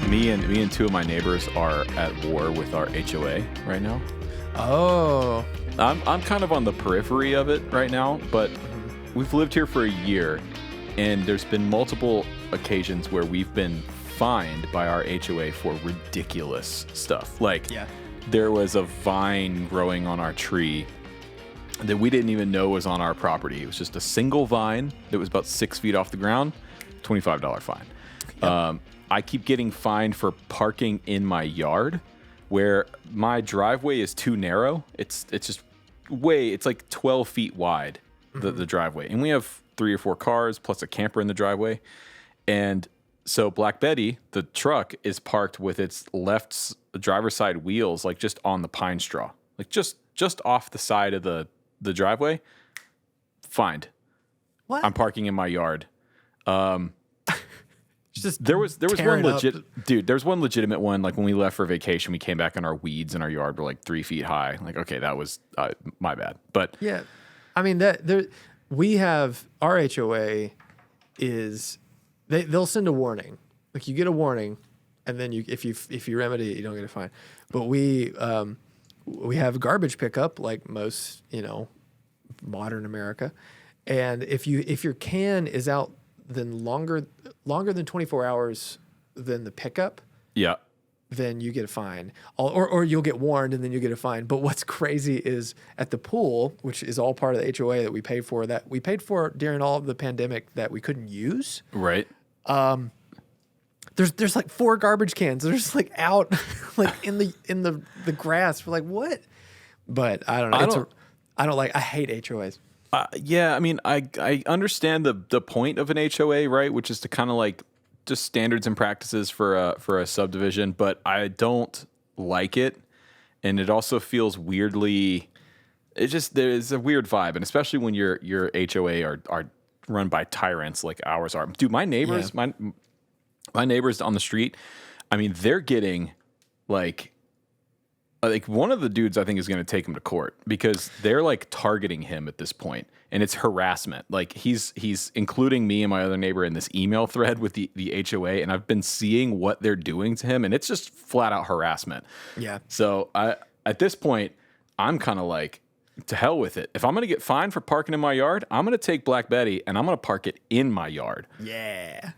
me and two of my neighbors are at war with our HOA right now. Oh. I'm kind of on the periphery of it right now, but we've lived here for a year, and there's been multiple occasions where we've been fined by our HOA for ridiculous stuff. Like, there was a vine growing on our tree that we didn't even know was on our property. It was just a single vine that was about 6 feet off the ground, $25 fine. Yep. I keep getting fined for parking in my yard where my driveway is too narrow. It's just it's like 12 feet wide, the driveway. And we have 3 or 4 cars plus a camper in the driveway. And so Black Betty, the truck, is parked with its left driver's side wheels, like just on the pine straw, like just off the side of the driveway. Fined. What? I'm parking in my yard. There was one dude. There was one legitimate one. Like when we left for vacation, we came back and our weeds in our yard were like 3 feet high. Like, okay, that was my bad. But yeah, I mean we have our HOA is they'll send a warning. Like you get a warning, and then if you remedy it, you don't get a fine. But we have garbage pickup like most modern America, and if your can is out then longer than 24 hours than the pickup, then you get a fine. Or you'll get warned and then you get a fine. But what's crazy is at the pool, which is all part of the HOA that we paid for during all of the pandemic that we couldn't use. Right. There's like 4 garbage cans. They're just like out like in the grass. We're like, what? But I don't know. I hate HOAs. Yeah, I mean, I understand the point of an HOA, right? Which is to kind of like just standards and practices for a subdivision, but I don't like it, and it also feels weirdly. There's a weird vibe, and especially when your HOA are run by tyrants like ours are. Dude, my neighbors, my neighbors on the street, I mean, they're getting like one of the dudes I think is going to take him to court because they're like targeting him at this point, and it's harassment. Like he's including me and my other neighbor in this email thread with the HOA, and I've been seeing what they're doing to him, and it's just flat out harassment. Yeah. So at this point, I'm kind of like, to hell with it. If I'm going to get fined for parking in my yard, I'm going to take Black Betty and I'm going to park it in my yard. Yeah.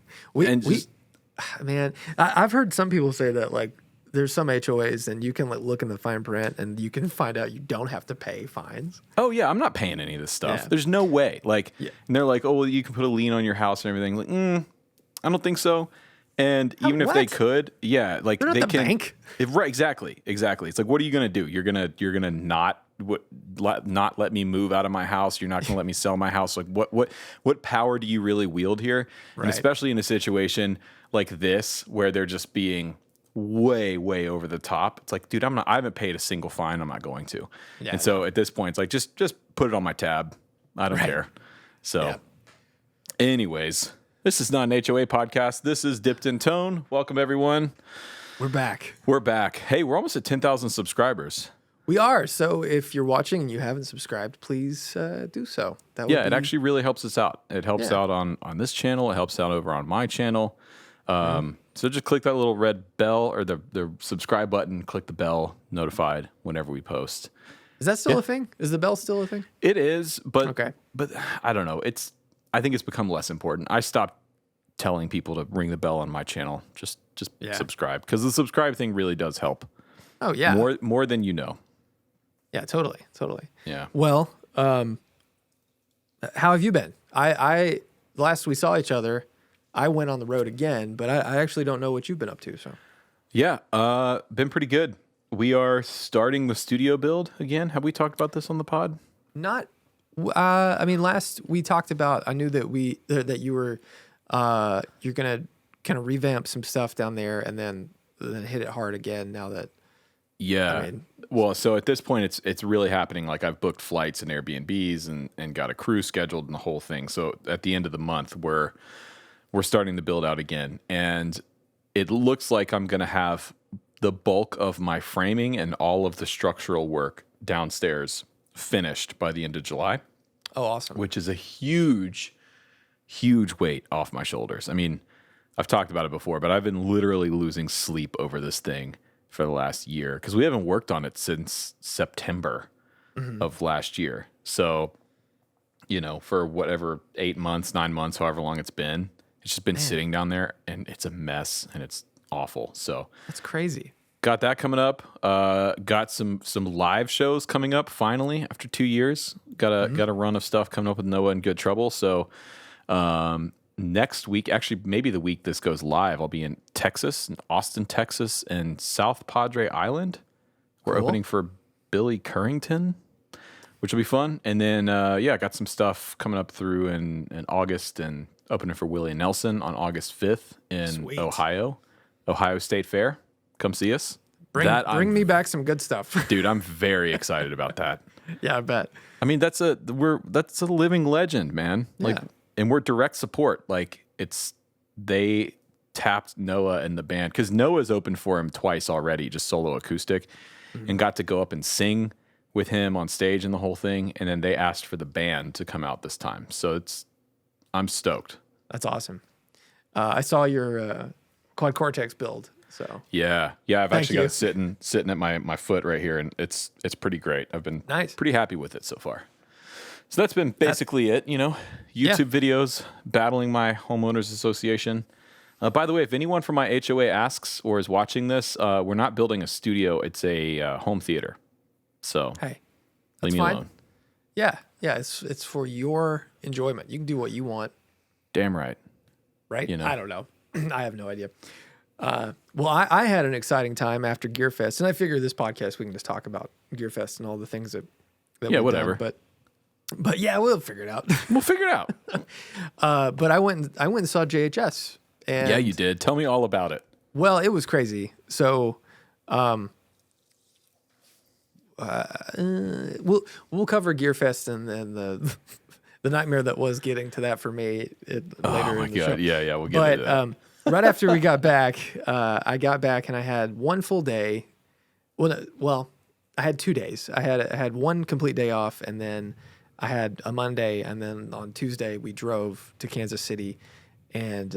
Man, I've heard some people say that like, there's some HOAs and you can like look in the fine print and you can find out you don't have to pay fines. Oh yeah, I'm not paying any of this stuff. Yeah. There's no way. Like, and they're like, oh, well, you can put a lien on your house and everything. Like, I don't think so. And even if they could, like they're they not the can. Bank. Right, exactly. It's like, what are you gonna do? You're gonna not let me move out of my house. You're not gonna let me sell my house. Like, what power do you really wield here? Right. And especially in a situation like this where they're just being way over the top. It's like, dude, I haven't paid a single fine. I'm not going to. Yeah, and so at this point, it's like, just put it on my tab. I don't care. So anyways, this is not an HOA podcast. This is Dipped in Tone. Welcome everyone. We're back. Hey, we're almost at 10,000 subscribers. We are. So if you're watching and you haven't subscribed, please do so. It actually really helps us out. It helps out on this channel. It helps out over on my channel. So just click that little red bell or the subscribe button, click the bell, notified whenever we post. Is that still a thing? Is the bell still a thing? It is, but I don't know. I think it's become less important. I stopped telling people to ring the bell on my channel. Just subscribe, because the subscribe thing really does help. Oh yeah. More than you know. Yeah, totally. Yeah. Well, how have you been? I last we saw each other, I went on the road again, but I actually don't know what you've been up to. So, yeah, been pretty good. We are starting the studio build again. Have we talked about this on the pod? Not. I mean, last we talked about. I knew that you were you're gonna kind of revamp some stuff down there, and then hit it hard again. Now that well, so at this point, it's really happening. Like I've booked flights and Airbnbs and got a crew scheduled and the whole thing. So at the end of the month, we're starting to build out again, and it looks like I'm going to have the bulk of my framing and all of the structural work downstairs finished by the end of July. Oh, awesome. Which is a huge weight off my shoulders. I mean, I've talked about it before, but I've been literally losing sleep over this thing for the last year because we haven't worked on it since September of last year. So, for whatever 8 months, 9 months, however long it's been just been sitting down there, and it's a mess and it's awful. So that's crazy. Got that coming up. Got some live shows coming up finally after 2 years. Got a run of stuff coming up with Noah and Good Trouble. So next week, actually maybe the week this goes live, I'll be in Texas, in Austin, Texas, and South Padre Island. We're opening for Billy Currington, which will be fun. And then got some stuff coming up through in August, and opening for Willie Nelson on August 5th in Ohio State Fair. Come see us. Bring me back some good stuff. Dude, I'm very excited about that. Yeah, I bet. I mean, that's a living legend, man. And we're direct support. Like, they tapped Noah and the band because Noah's opened for him twice already, just solo acoustic, and got to go up and sing with him on stage and the whole thing. And then they asked for the band to come out this time. So I'm stoked. That's awesome. I saw your Quad Cortex build. So yeah, I've actually got it sitting at my foot right here, and it's pretty great. I've been pretty happy with it so far. So that's been basically it. YouTube videos, battling my homeowners association. By the way, if anyone from my HOA asks or is watching this, we're not building a studio; it's a home theater. So leave me alone. Yeah, it's for your enjoyment. You can do what you want. Damn right. Right? I don't know. I have no idea. Well, I had an exciting time after GearFest, and I figure this podcast we can just talk about GearFest and all the things that whatever. Done, but yeah, we'll figure it out. We'll figure it out. But I went and saw JHS. And yeah, you did. Tell me all about it. Well, it was crazy. So, we'll cover GearFest and then the nightmare that was getting to that for me later in the show. Yeah, we'll get into that. Right after we got back, I got back and I had one full day. Well, I had 2 days. I had one complete day off, and then I had a Monday, and then on Tuesday we drove to Kansas City and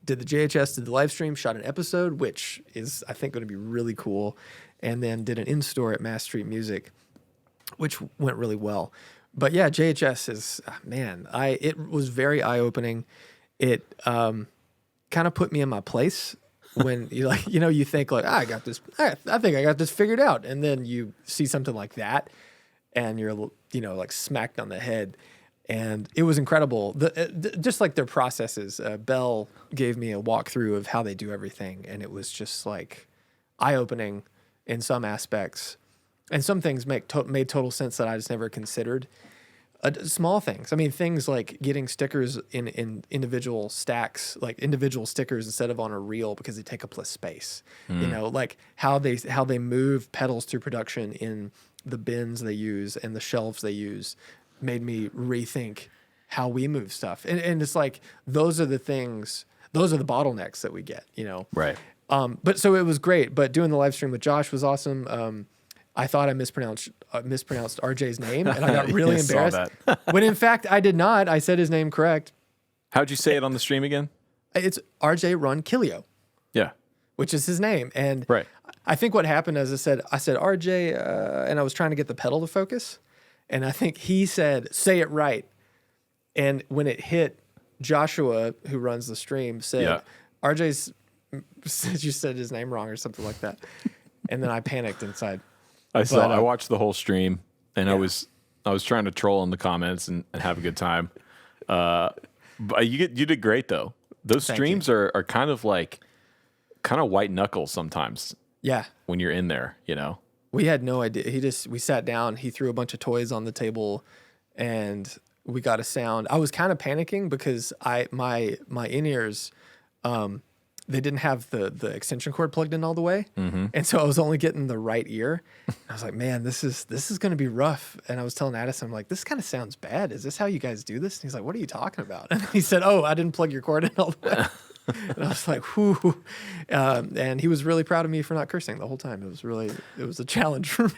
did the JHS, did the live stream, shot an episode, which is I think going to be really cool, and then did an in-store at Mass Street Music, which went really well. But yeah, JHS is it was very eye-opening. It kind of put me in my place when you think like, I got this, I think I got this figured out. And then you see something like that and you're, like smacked on the head. And it was incredible. Just like their processes, Bell gave me a walkthrough of how they do everything. And it was just like eye-opening in some aspects. And some things made total sense that I just never considered. Small things. I mean, things like getting stickers in individual stacks, like individual stickers instead of on a reel because they take up less space. Like how they move pedals through production in the bins they use and the shelves they use made me rethink how we move stuff. And it's like those are the things, those are the bottlenecks that we get. Right. But so it was great. But doing the live stream with Josh was awesome. I thought I mispronounced RJ's name, and I got really embarrassed. When in fact I did not. I said his name correct. How'd you say it on the stream again? It's RJ Roncilio. Yeah, which is his name. And right. I think what happened is I said RJ, and I was trying to get the pedal to focus, and I think he said, "Say it right." And when it hit, Joshua, who runs the stream, said, "RJ's said you said his name wrong" or something like that. And then I panicked inside. I watched the whole stream, and I was trying to troll in the comments and have a good time. But you did great though. Those streams are kind of white knuckles sometimes. Yeah. When you're in there, We had no idea. We sat down, he threw a bunch of toys on the table, and we got a sound. I was kind of panicking because my in-ears, they didn't have the extension cord plugged in all the way. Mm-hmm. And so I was only getting the right ear. I was like, man, this is going to be rough. And I was telling Addison, I'm like, this kind of sounds bad. Is this how you guys do this? And he's like, what are you talking about? And he said, oh, I didn't plug your cord in all the way. And I was like, whoo. And he was really proud of me for not cursing the whole time. It was a challenge for me.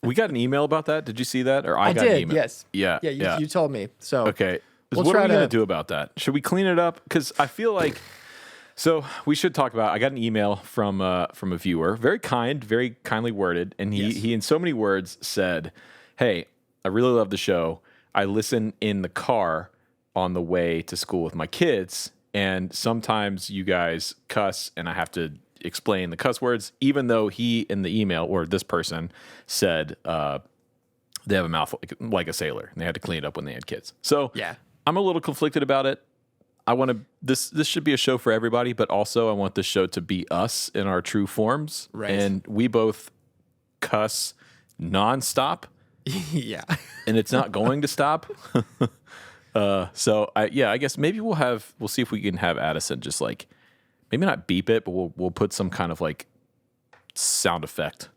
We got an email about that. Did you see that? Or I got did, an email? Yes. Yeah. You told me. So okay. What are we going to do about that? Should we clean it up? Because I feel like So we should talk about. I got an email from a viewer, very kindly worded, and he in so many words said, "Hey, I really love the show. I listen in the car on the way to school with my kids, and sometimes you guys cuss, and I have to explain the cuss words, even though he in the email or this person said they have a mouth like a sailor, and they had to clean it up when they had kids. So Yeah. I'm a little conflicted about it. I want to. This should be a show for everybody, but also I want this show to be us in our true forms. Right. And we both cuss nonstop, Yeah. and it's not going to stop. So I guess maybe we'll see if we can have Addison just like maybe not beep it, but we'll put some kind of like sound effect,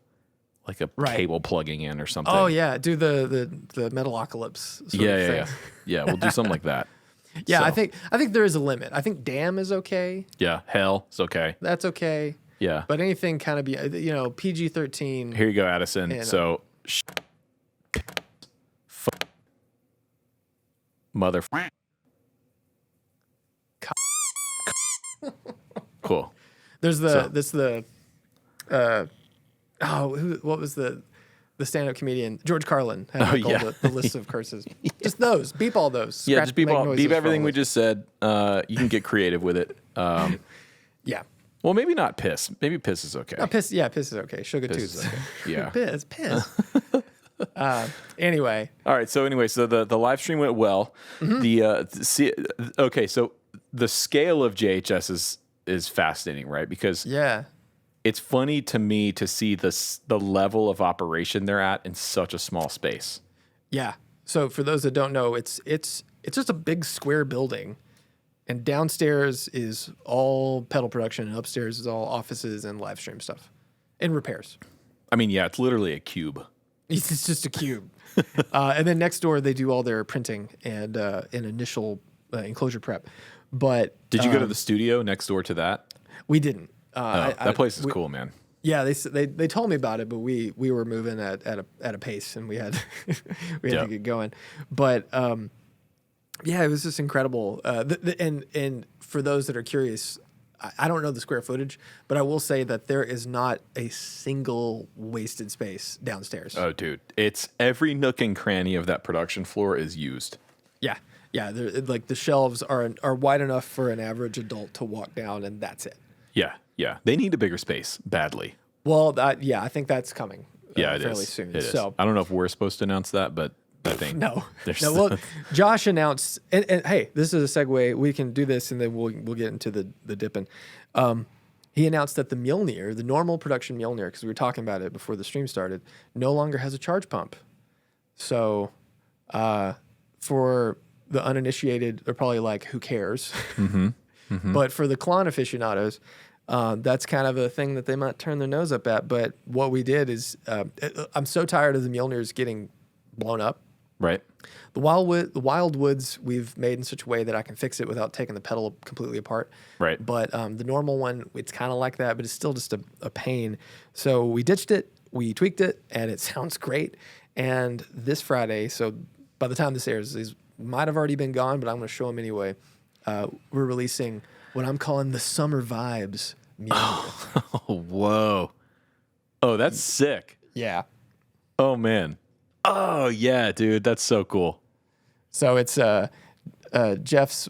like a cable plugging in or something. Oh yeah, do the Metalocalypse. Yeah. We'll do something like that. Yeah, So, I think there is a limit. I think damn is okay. Yeah, hell is okay. That's okay. Yeah, But anything kind of PG-13. here you go, Addison. And, So, mother. Cool. There's So- what was the stand-up comedian George Carlin had like yeah. all the list of curses. Just those. Beep all those. Yeah, Scratch, just beep make all, noises beep for everything all we those. just said. You can get creative with it. Yeah. Well, maybe not piss. Maybe piss is okay. No, piss is okay. Sugar Piss toots. is okay. Yeah. Piss. Anyway. All right. So the live stream went well. Mm-hmm. So the scale of JHS is fascinating, right? Because Yeah. it's funny to me to see the level of operation they're at in such a small space. Yeah. So for those that don't know, it's just a big square building, and downstairs is all pedal production, and upstairs is all offices and live stream stuff, and repairs. I mean, yeah, it's literally a cube. It's just a cube, and then next door they do all their printing and initial enclosure prep. But Did you go to the studio next door to that? we didn't. That place is cool, man. Yeah, they told me about it, but we were moving at a pace, and we had to get going. But yeah, it was just incredible. And for those that are curious, I don't know the square footage, but I will say that there is not a single wasted space downstairs. Oh, dude, it's every nook and cranny of that production floor is used. Yeah, like the shelves are wide enough for an average adult to walk down, and that's it. Yeah. They need a bigger space badly. Well, I think that's coming. Yeah, it fairly is. soon. It is. So I don't know if we're supposed to announce that, but I think no. there's Well, Josh announced, and hey, this is a segue. We can do this, and then we'll get into the dipping. He announced that the Mjolnir, the normal production Mjolnir, because we were talking about it before the stream started, no longer has a charge pump. So, for the uninitiated, they're probably like, who cares? But for the Klon aficionados, that's kind of a thing that they might turn their nose up at. But what we did is, I'm so tired of the Mjolnirs getting blown up. right. The wild woods we've made in such a way that I can fix it without taking the pedal completely apart. Right. But the normal one, it's kind of like that, but it's still just a pain. So we ditched it, we tweaked it, and it sounds great. And this Friday, so by the time this airs, these might have already been gone, but I'm going to show them anyway. We're releasing what I'm calling the Summer Vibes Mjolnir. Oh, whoa. Oh, that's sick. Yeah. Oh, man. Oh, yeah, dude. That's so cool. So it's Jeff's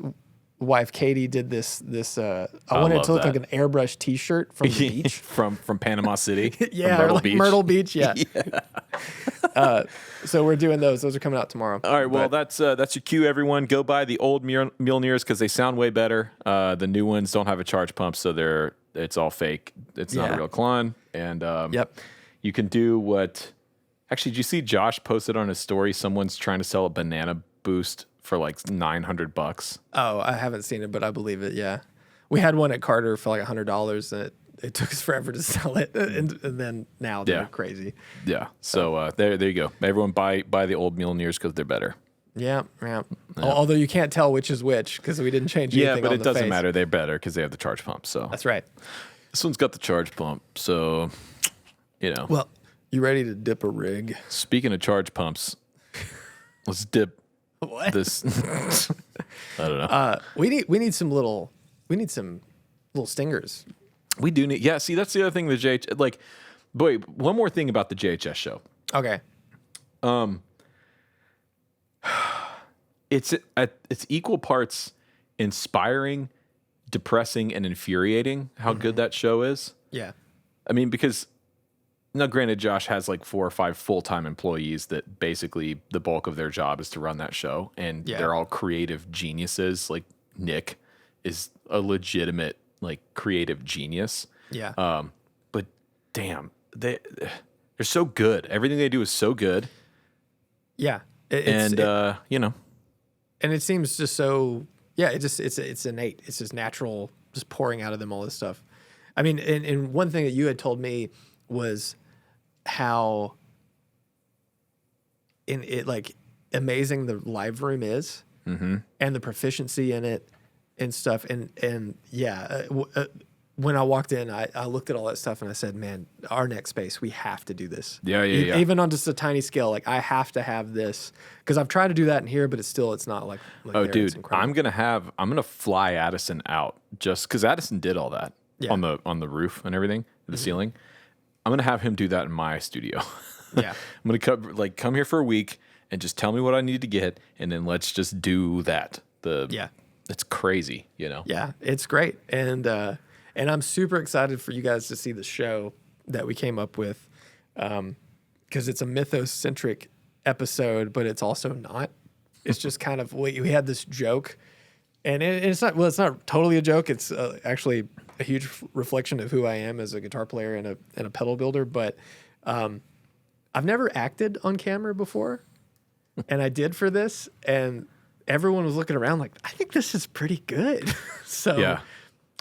wife Katie did this. I wanted it love to look that. like an airbrush T-shirt from the beach. from Panama City. Yeah, from or like Myrtle Beach. Yeah. Yeah. So we're doing those. Those are coming out tomorrow. All right, well, that's your cue, everyone. Go buy the old Mjolnirs because they sound way better. The new ones don't have a charge pump, so it's all fake. It's not a Yeah. real Klon. And Yep. you can do what... Actually, did you see Josh posted on his story? Someone's trying to sell a banana boost for like $900. Oh, I haven't seen it, but I believe it. Yeah, we had one at Carter for like $100, and it took us forever to sell it, and then now they're crazy. Yeah. So there you go. Everyone buy the old Mjolnirs because they're better. Yeah. Although you can't tell which is which because we didn't change anything. Yeah, but on it the doesn't face. matter. They're better because they have the charge pump. So That's right. this one's got the charge pump. So, Well, you ready to dip a rig? Speaking of charge pumps, let's dip What? this. I don't know. We need some little stingers. We do need. Yeah, see, that's the other thing. The JH, like, boy, one more thing about the JHS show. Okay. It's equal parts inspiring, depressing, and infuriating how good that show is. Yeah. I mean, because now, granted, Josh has like 4 or 5 full-time employees that basically the bulk of their job is to run that show, and they're all creative geniuses. Like Nick is a legitimate like creative genius. Yeah. But damn, they're so good. Everything they do is so good. Yeah. You know, and it seems just so, it's innate. It's just natural, just pouring out of them all this stuff. I mean, and one thing that you had told me was how like amazing the live room is, and the proficiency in it and stuff. And when I walked in, I looked at all that stuff and I said, man, our next space, we have to do this. Yeah. Even on just a tiny scale, like I have to have this, because I've tried to do that in here, but it's not like oh, there. dude, I'm gonna fly Addison out just because Addison did all that on the roof and everything, the ceiling. I'm gonna have him do that in my studio. Yeah. I'm gonna come here for a week and just tell me what I need to get, and then let's just do that. It's crazy, you know. Yeah, it's great, and I'm super excited for you guys to see the show that we came up with, because it's a mythos-centric episode, but it's also not. It's just kind of we had this joke, and it's not totally a joke. It's actually a huge reflection of who I am as a guitar player and a pedal builder. But I've never acted on camera before, and I did for this, and everyone was looking around like, I think this is pretty good. So yeah.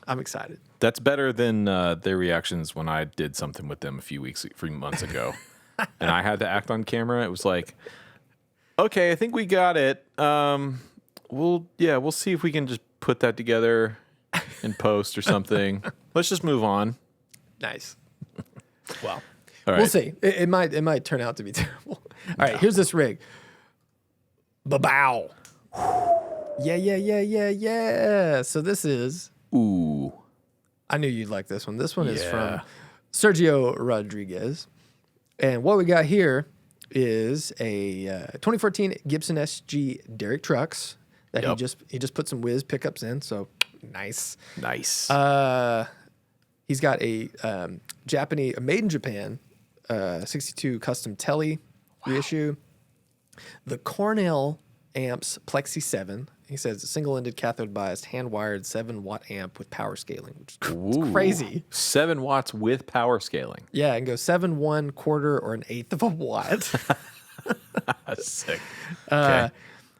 I'm excited. That's better than their reactions when I did something with them a few months ago, and I had to act on camera. It was like, okay, I think we got it. We'll see if we can just put that together in post or something. Let's just move on. Nice. Well, all right. We'll see. It might turn out to be terrible. All right, here's this rig. Ba-bow. Yeah. So this is. Ooh. I knew you'd like this one. This one is from Sergio Rodriguez. And what we got here is a 2014 Gibson SG Derek Trucks that he just put some Wiz pickups in. So nice. He's got a made in Japan 62 custom Tele reissue. The Cornell amps Plexi 7. He says a single-ended cathode biased hand-wired 7-watt amp with power scaling, which is crazy. 7 watts with power scaling. Yeah, and go 7, 1/4, or 1/8 of a watt. Sick. Okay.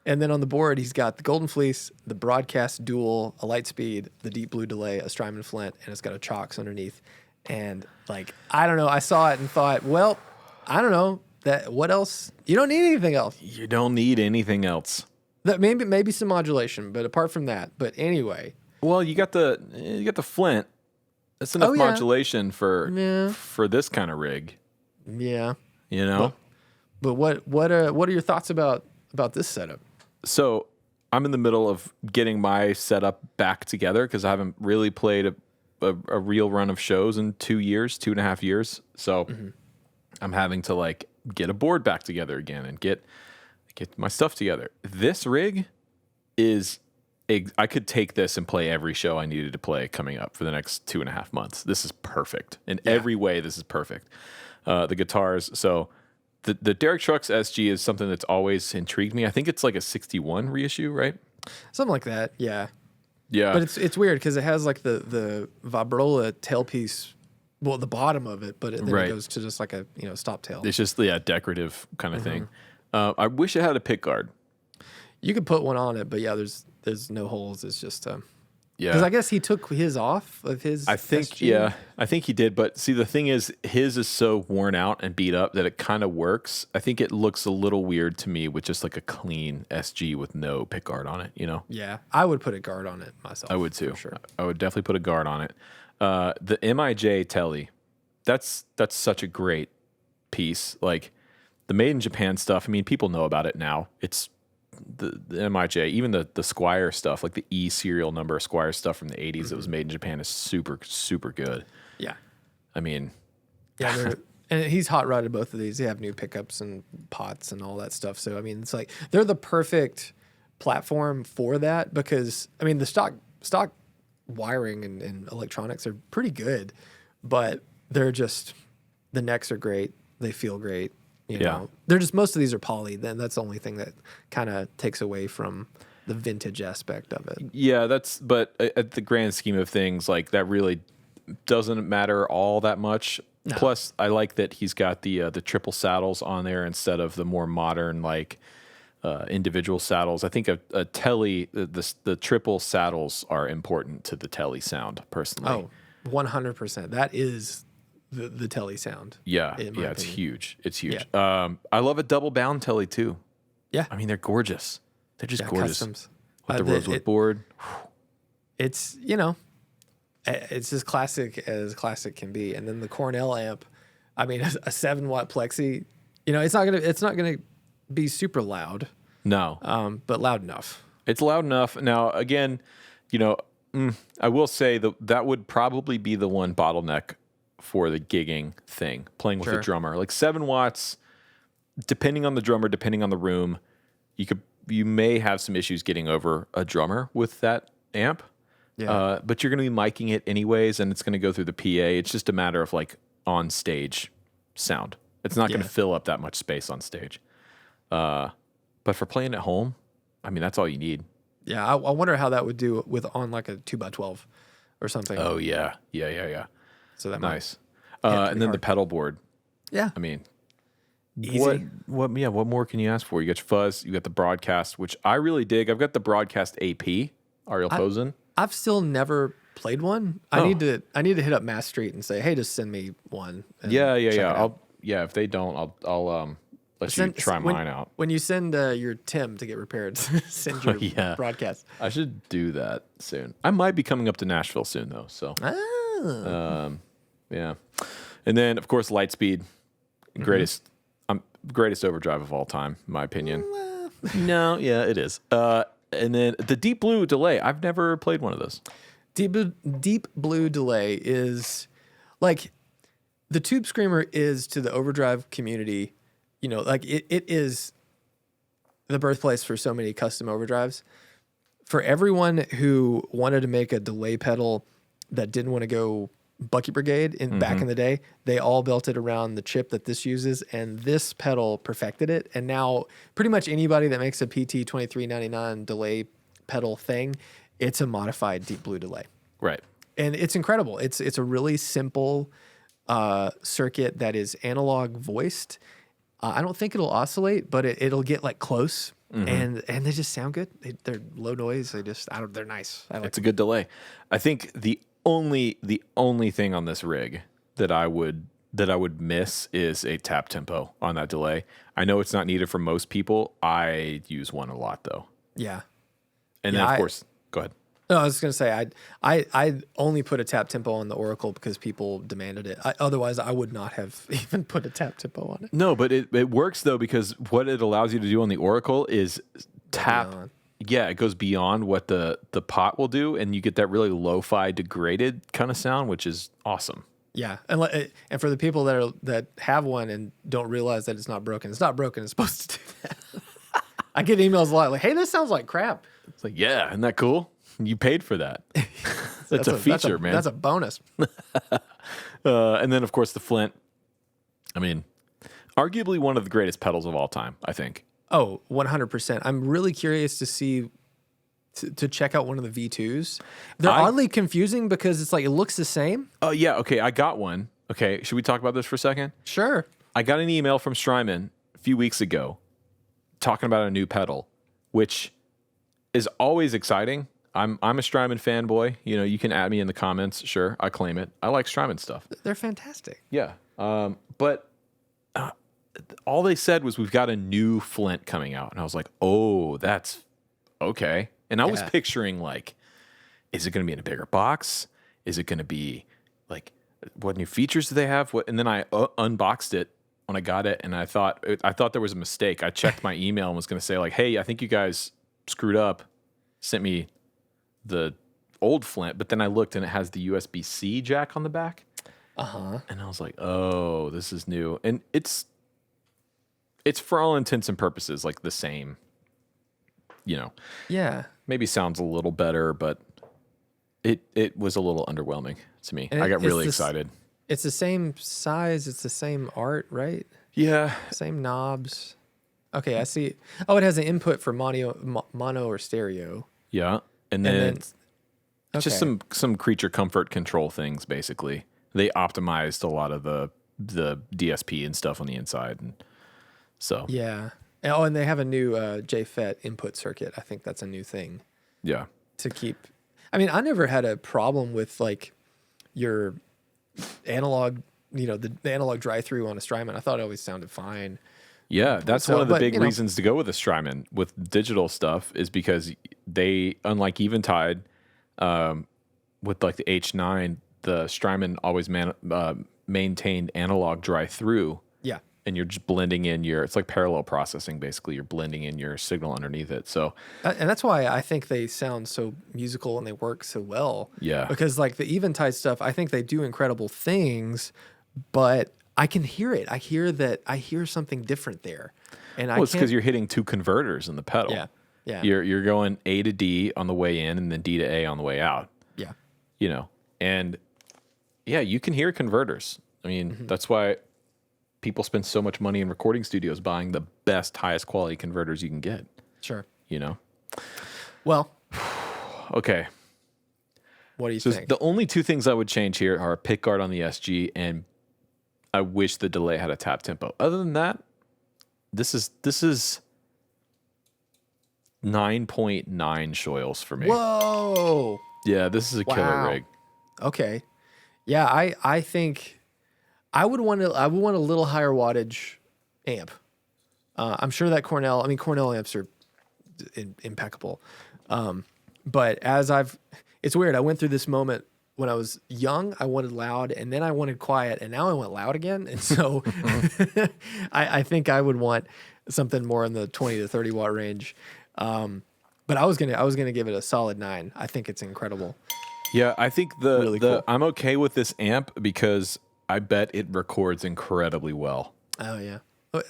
And then on the board, he's got the Golden Fleece, the Broadcast Dual, a Lightspeed, the Deep Blue Delay, a Strymon Flint, and it's got a Chalks underneath. And I don't know. I saw it and thought, well, I don't know. What else? You don't need anything else. You don't need anything else. Maybe some modulation, but apart from that. But anyway. Well, you got the Flint. That's enough modulation for this kind of rig. Yeah. You know. But what are your thoughts about this setup? So I'm in the middle of getting my setup back together because I haven't really played a real run of shows in 2.5 years. So I'm having to get a board back together again and get my stuff together. This rig is I could take this and play every show I needed to play coming up for the next 2.5 months. This is perfect. In every way, this is perfect. The guitars, so the Derek Trucks SG is something that's always intrigued me. I think it's like a 61 reissue, right? Something like that, yeah. Yeah. But it's weird because it has the Vibrola tailpiece, well, the bottom of it, but then it goes to just like a stop tail. It's just decorative kind of thing. I wish it had a pick guard. You could put one on it, but there's no holes. It's just because I guess he took his off of his. I think SG. I think he did. But see, the thing is, his is so worn out and beat up that it kind of works. I think it looks a little weird to me with just like a clean SG with no pick guard on it. Yeah, I would put a guard on it myself. I would too. For sure. I would definitely put a guard on it. The MIJ Tele, that's such a great piece. Like the Made in Japan stuff. I mean, people know about it now. It's the MIJ, even the Squire stuff, like the E serial number Squire stuff from the 80s that was made in Japan is super, super good. Yeah. I mean, Yeah. And he's hot rodded both of these. They have new pickups and pots and all that stuff. So, I mean, it's like they're the perfect platform for that because, I mean, the stock wiring and electronics are pretty good, but they're just, the necks are great. They feel great. You know, they're just, most of these are poly. Then that's the only thing that kind of takes away from the vintage aspect of it. Yeah, but at the grand scheme of things, like that really doesn't matter all that much. No. Plus, I like that he's got the triple saddles on there instead of the more modern like individual saddles. I think a telly, the triple saddles are important to the telly sound personally. Oh, 100%. That is the telly sound. Yeah, it's huge. It's huge. Yeah. I love a double bound telly too. Yeah, I mean they're gorgeous. They're just gorgeous. Customs. With the rosewood board. It's it's as classic can be. And then the Cornell amp, I mean, a 7-watt plexi, it's not gonna be super loud. No. But loud enough. It's loud enough. Now, again, I will say that would probably be the one bottleneck for the gigging thing, playing with a drummer. Like 7 watts, depending on the drummer, depending on the room, you may have some issues getting over a drummer with that amp. Yeah. But you're going to be miking it anyways, and it's going to go through the PA. It's just a matter of like on stage sound. It's not going to fill up that much space on stage. But for playing at home, I mean, that's all you need. Yeah, I wonder how that would do on like a 2x12 or something. Oh yeah. So that nice. And then the pedal board. Yeah. I mean, easy. What more can you ask for? You got your fuzz, you got the broadcast, which I really dig. I've got the broadcast AP, Ariel Posen. I've still never played one. I need to hit up Mass Street and say, hey, just send me one. Yeah. If they don't, I'll let you try mine out. When you send your Tim to get repaired, send your broadcast. I should do that soon. I might be coming up to Nashville soon though. So, yeah. And then of course Lightspeed, greatest overdrive of all time, in my opinion. No, yeah, it is. And then the Deep Blue delay. I've never played one of those. Deep Blue delay is like the Tube Screamer is to the overdrive community. Like it is the birthplace for so many custom overdrives. For everyone who wanted to make a delay pedal that didn't want to go Bucket Brigade back in the day, they all built it around the chip that this uses, and this pedal perfected it. And now pretty much anybody that makes a PT 2399 delay pedal thing, it's a modified Deep Blue delay. Right. And it's incredible. It's a really simple circuit that is analog voiced. I don't think it'll oscillate, but it'll get like close, and they just sound good. They're low noise. They're nice. It's a good delay. I think the only thing on this rig that I would miss is a tap tempo on that delay. I know it's not needed for most people. I use one a lot though. Yeah. And then of course, go ahead. No, I was going to say I only put a tap tempo on the Oracle because people demanded it. Otherwise, I would not have even put a tap tempo on it. No, but it works though because what it allows you to do on the Oracle is tap. Beyond. Yeah, it goes beyond what the pot will do, and you get that really lo-fi degraded kind of sound, which is awesome. Yeah, and for the people that have one and don't realize that it's not broken. It's supposed to do that. I get emails a lot like, "Hey, this sounds like crap." It's like, yeah, isn't that cool? You paid for that. That's a feature, man. That's a bonus. And then, of course, the Flint. I mean, arguably one of the greatest pedals of all time, I think. Oh, 100%. I'm really curious to see, to check out one of the V2s. They're oddly confusing because it's like, it looks the same. Oh, yeah. Okay, I got one. Okay, should we talk about this for a second? Sure. I got an email from Strymon a few weeks ago talking about a new pedal, which is always exciting. I'm a Strymon fanboy. You can add me in the comments. Sure, I claim it. I like Strymon stuff. They're fantastic. Yeah. But all they said was, we've got a new Flint coming out. And I was like, oh, that's okay. And I was picturing like, is it going to be in a bigger box? Is it going to be like, what new features do they have? And then I unboxed it when I got it, and I thought there was a mistake. I checked my email and was going to say like, "Hey, I think you guys screwed up. Sent me the old Flint," but then I looked and it has the USB-C jack on the back. And I was like, "Oh, this is new." And it's for all intents and purposes like the same. Yeah. Maybe sounds a little better, but it was a little underwhelming to me. And I got really this- excited. It's the same size. It's the same art, right? Yeah. Same knobs. Okay, I see. Oh, it has an input for mono or stereo. Yeah. And then it's just okay. some creature comfort control things, basically. They optimized a lot of the DSP and stuff on the inside. And so, Yeah. Oh, and they have a new JFET input circuit. I think that's a new thing yeah. to keep. I mean, I never had a problem with like your analog, the analog drive-through on a Strymon. I thought it always sounded fine. Yeah, that's So, one of the but, big you know- reasons to go with a Strymon with digital stuff is because they, unlike Eventide, with like the H9, the Strymon always maintained analog drive-through. Yeah. And you're just blending in it's like parallel processing, basically. You're blending in your signal underneath it. So, And that's why I think they sound so musical and they work so well. yeah. Because like the Eventide stuff, I think they do incredible things, but I can hear it. I hear something different there. And Well, it's because you're hitting two converters in the pedal. Yeah. Yeah. You're going A to D on the way in and then D to A on the way out. Yeah. And yeah, you can hear converters. I mean, that's why people spend so much money in recording studios buying the best, highest quality converters you can get. Sure. Well, Well, okay. what do you So think? the only two things I would change here are a pick guard on the SG, and I wish the delay had a tap tempo. Other than that, this is 9.9 Shoyles for me. Whoa. Yeah, this is a killer Wow. rig. Okay. Yeah, I think I would want a little higher wattage amp. I'm sure that Cornell amps are impeccable. But it's weird. I went through this moment when I was young. I wanted loud, and then I wanted quiet, and now I want loud again. And so I think I would want something more in the 20 to 30 watt range. But I was gonna give it a solid 9. I think it's incredible. Yeah, I think Really cool. I'm okay with this amp because I bet it records incredibly well. Oh yeah.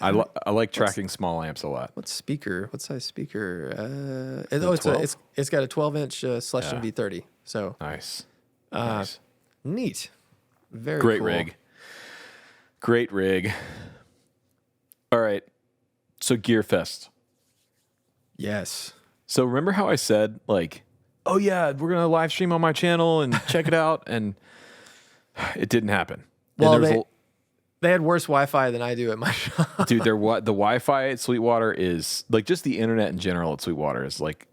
I like tracking small amps a lot. What speaker? What size speaker? It's got a 12-inch Celestion V30. So Nice. neat. Very Great cool. rig. Great rig. All right. So GearFest. Yes. So remember how I said like, oh yeah, we're gonna live stream on my channel and check it out, and it didn't happen. Well, And they had worse Wi-Fi than I do at my shop. dude, the Wi-Fi at Sweetwater is like, just the internet in general at Sweetwater is like,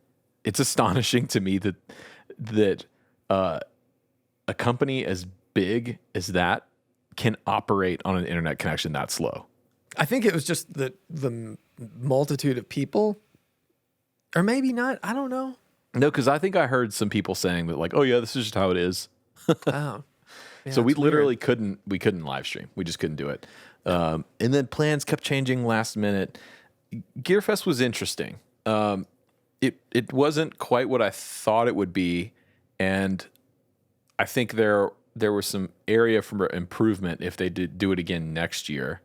it's astonishing to me that a company as big as that can operate on an internet connection that slow. I think it was just the multitude of people, or maybe not. I don't know. No, because I think I heard some people saying that like, oh yeah, this is just how it is. Oh. Yeah, So we it's weird. literally couldn't live stream. We just couldn't do it. And then plans kept changing last minute. GearFest was interesting. It wasn't quite what I thought it would be, and I think there was some area for improvement if they did do it again next year.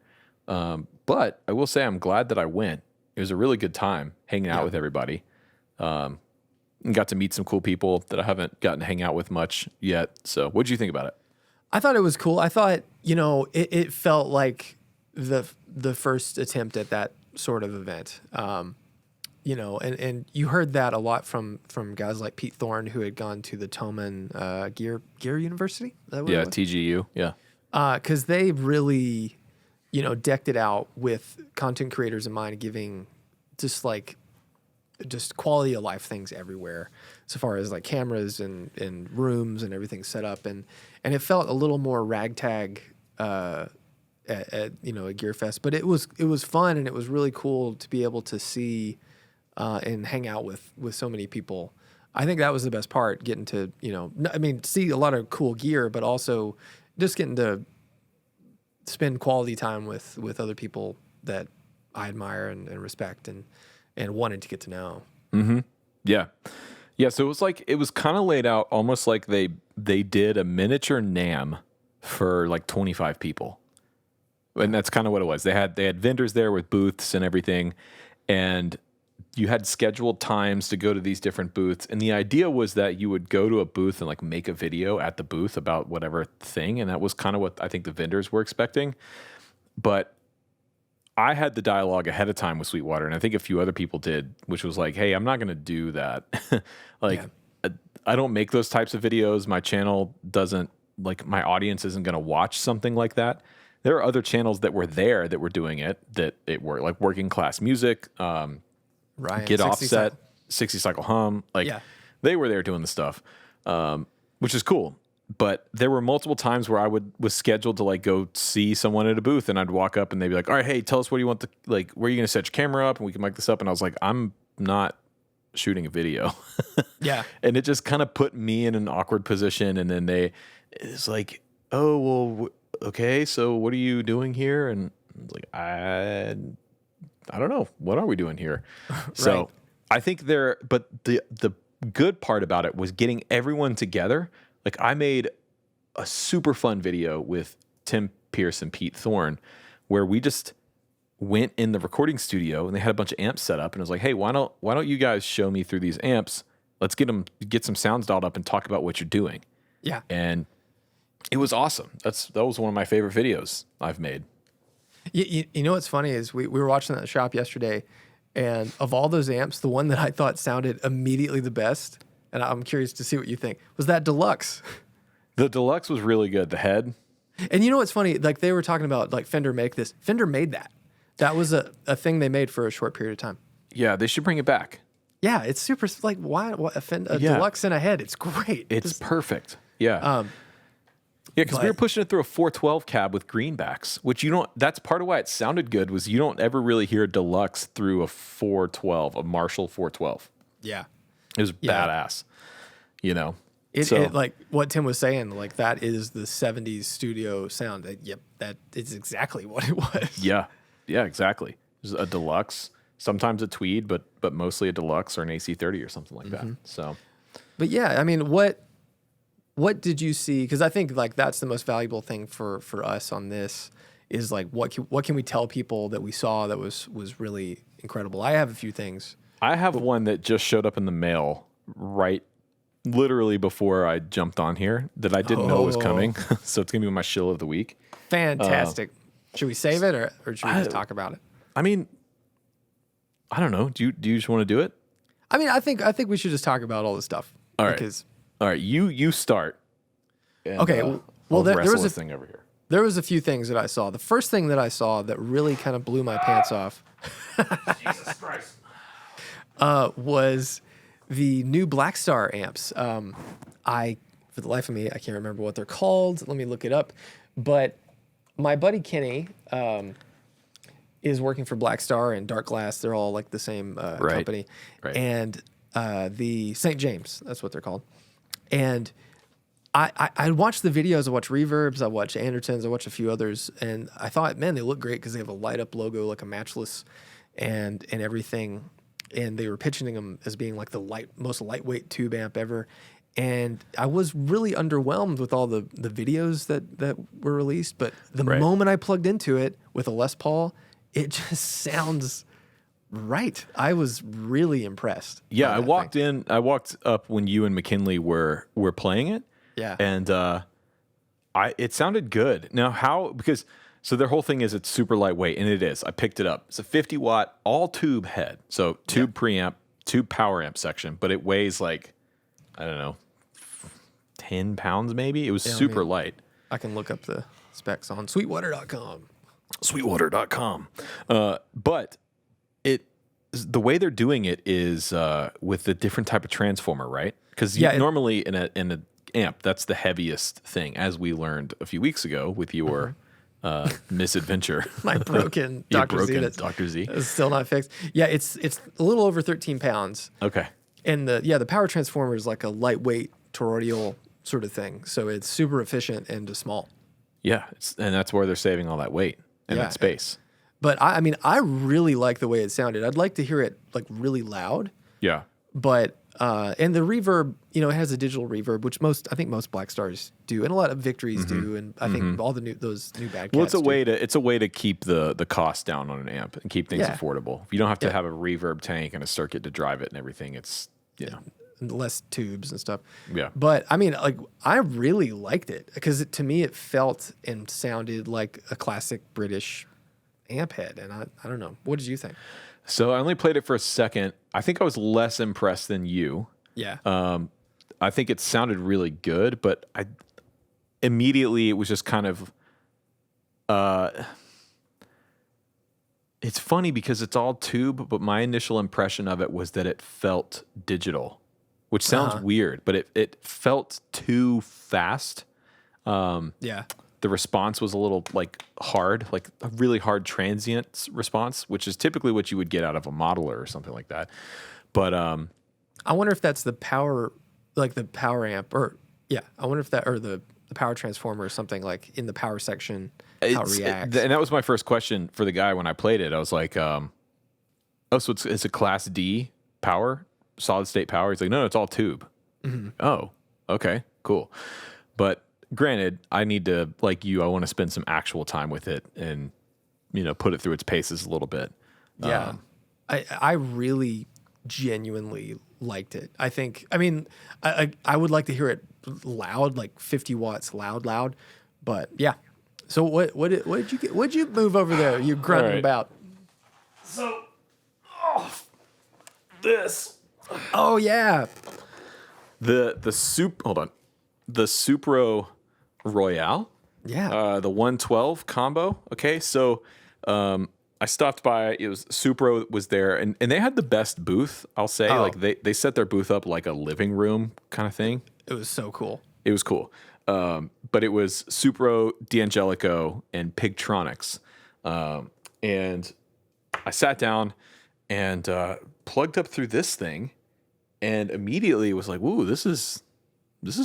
But I will say I'm glad that I went. It was a really good time hanging out with everybody. And got to meet some cool people that I haven't gotten to hang out with much yet. So what'd you think about it? I thought it was cool. I thought, it felt like the first attempt at that sort of event. And you heard that a lot from guys like Pete Thorne, who had gone to the Thomann Gear University. Is that what it was? TGU. Yeah. Because they really, decked it out with content creators in mind, giving just quality of life things everywhere, so far as like cameras and rooms and everything set up, and it felt a little more ragtag at GearFest, but it was fun, and it was really cool to be able to see and hang out with so many people. I think that was the best part, getting to see a lot of cool gear, but also just getting to spend quality time with other people that I admire and respect and wanted to get to know. Yeah. Yeah, so it was kind of laid out almost like they did a miniature NAMM for like 25 people. And that's kind of what it was. They had vendors there with booths and everything, and you had scheduled times to go to these different booths. And the idea was that you would go to a booth and like make a video at the booth about whatever thing, and that was kind of what I think the vendors were expecting. But I had the dialogue ahead of time with Sweetwater, and I think a few other people did, which was like, hey, I'm not going to do that. I don't make those types of videos. My channel doesn't, like, my audience isn't going to watch something like that. There are other channels that were there that were doing it, that it were like Working Class Music, Ryan, Get Offset, 60 Cycle Hum. Like, they were there doing the stuff, which is cool. But there were multiple times where I was scheduled to like go see someone at a booth, and I'd walk up and they'd be like, all right, hey, tell us what you want to, like, where are you going to set your camera up and we can mic this up. And I was like, I'm not shooting a video. Yeah. And it just kind of put me in an awkward position. And then it's like, oh, well, okay, so what are you doing here? And I was like, I don't know. What are we doing here? So I think but the good part about it was getting everyone together. Like, I made a super fun video with Tim Pierce and Pete Thorne where we just went in the recording studio and they had a bunch of amps set up, and I was like, hey, why don't you guys show me through these amps? Let's get some sounds dialed up and talk about what you're doing. Yeah. And it was awesome. That was one of my favorite videos I've made. You know what's funny is we were watching that in the shop yesterday, and of all those amps, the one that I thought sounded immediately the best, and I'm curious to see what you think, was that Deluxe. The Deluxe was really good. The head. And you know what's funny? Like, they were talking about like Fender make this. Fender made that. That was a thing they made for a short period of time. Yeah, they should bring it back. Yeah, it's super, like, why a Deluxe and a head? It's great. It's perfect. Yeah. Yeah, because we were pushing it through a 412 cab with greenbacks, which that's part of why it sounded good, was you don't ever really hear a Deluxe through a 412, a Marshall 412. Yeah. It was badass, you know? It like what Tim was saying, like, that is the 70s studio sound. That is exactly what it was. Yeah. Yeah, exactly. There's a Deluxe, sometimes a Tweed, but mostly a Deluxe or an AC30 or something like that. So, but yeah, I mean, what did you see? Because I think like that's the most valuable thing for us on this is like what can we tell people that we saw that was really incredible. I have a few things. I have one that just showed up in the mail literally before I jumped on here that I didn't know was coming. So it's gonna be my shill of the week. Fantastic. Should we save it or should we just talk about it? I mean, I don't know. Do you just want to do it? I mean, I think we should just talk about all this stuff. All right. All right. You start. And, okay. Well, there was a thing over here. There was a few things that I saw. The first thing that I saw that really kind of blew my pants off Jesus Christ. Was the new Black Star amps. For the life of me, I can't remember what they're called. Let me look it up. But my buddy Kenny is working for Black Star and Dark Glass. They're all like the same company. Right. And the St. James, that's what they're called. And I watched the videos. I watched Reverbs. I watched Andertons. I watched a few others. And I thought, man, they look great because they have a light-up logo, like a matchless and everything. And they were pitching them as being like the most lightweight tube amp ever. And I was really underwhelmed with all the videos that were released. But the moment I plugged into it with a Les Paul, it just sounds right. I was really impressed. Yeah, I walked up when you and McKinley were playing it. Yeah. And it sounded good. Now so their whole thing is it's super lightweight, and it is. I picked it up. It's a 50-watt all-tube head. So tube preamp, tube power amp section, but it weighs like, I don't know, 10 pounds maybe. It was super light. I can look up the specs on Sweetwater.com. Sweetwater.com. But the way they're doing it is with a different type of transformer, right? Because normally in an amp, that's the heaviest thing, as we learned a few weeks ago with your misadventure. My broken Dr. Z. Dr. Z. It's still not fixed. Yeah, it's a little over 13 pounds. Okay. And the power transformer is like a lightweight toroidal sort of thing. So it's super efficient and just small. Yeah, and that's where they're saving all that weight and Yeah. that space. But I mean, I really like the way it sounded. I'd like to hear it like really loud, Yeah. but and the reverb, you know, it has a digital reverb, which I think most Black Stars do, and a lot of Victories do, and I think all those new Bad Cats. Well, it's a do. way to keep the cost down on an amp and keep things Yeah. affordable. If you don't have to have a reverb tank and a circuit to drive it and everything, it's less tubes and stuff. Yeah. But I mean, like, I really liked it because to me it felt and sounded like a classic British amp head, and I don't know. What did you think? So I only played it for a second. I think I was less impressed than you. Yeah. I think it sounded really good, but immediately it was just kind of. It's funny because it's all tube, but my initial impression of it was that it felt digital, which sounds weird, but it felt too fast. Yeah. The response was a little like hard, like a really hard transient response, which is typically what you would get out of a modeler or something like that. But I wonder if that's the power, like the power amp, or I wonder if that or the power transformer or something like in the power section how it reacts. And that was my first question for the guy when I played it. I was like, oh, so it's a Class D power, solid state power. He's like, no, it's all tube. Mm-hmm. Oh, okay, cool. But granted, I need to, like you, I want to spend some actual time with it and, put it through its paces a little bit. Yeah. I really genuinely liked it. I would like to hear it loud, like 50 watts loud, but yeah. So what did you get? What'd you move over there? You're grunting right. about. So, this. Oh yeah. The Supro Royale. Yeah. The 112 combo. Okay, so I stopped by. It was Supro was there, and they had the best booth. I'll say, like they set their booth up like a living room kind of thing. It was so cool. It was cool, but it was Supro, D'Angelico, and Pigtronics, and I sat down and plugged up through this thing, and immediately was like, "Ooh, this is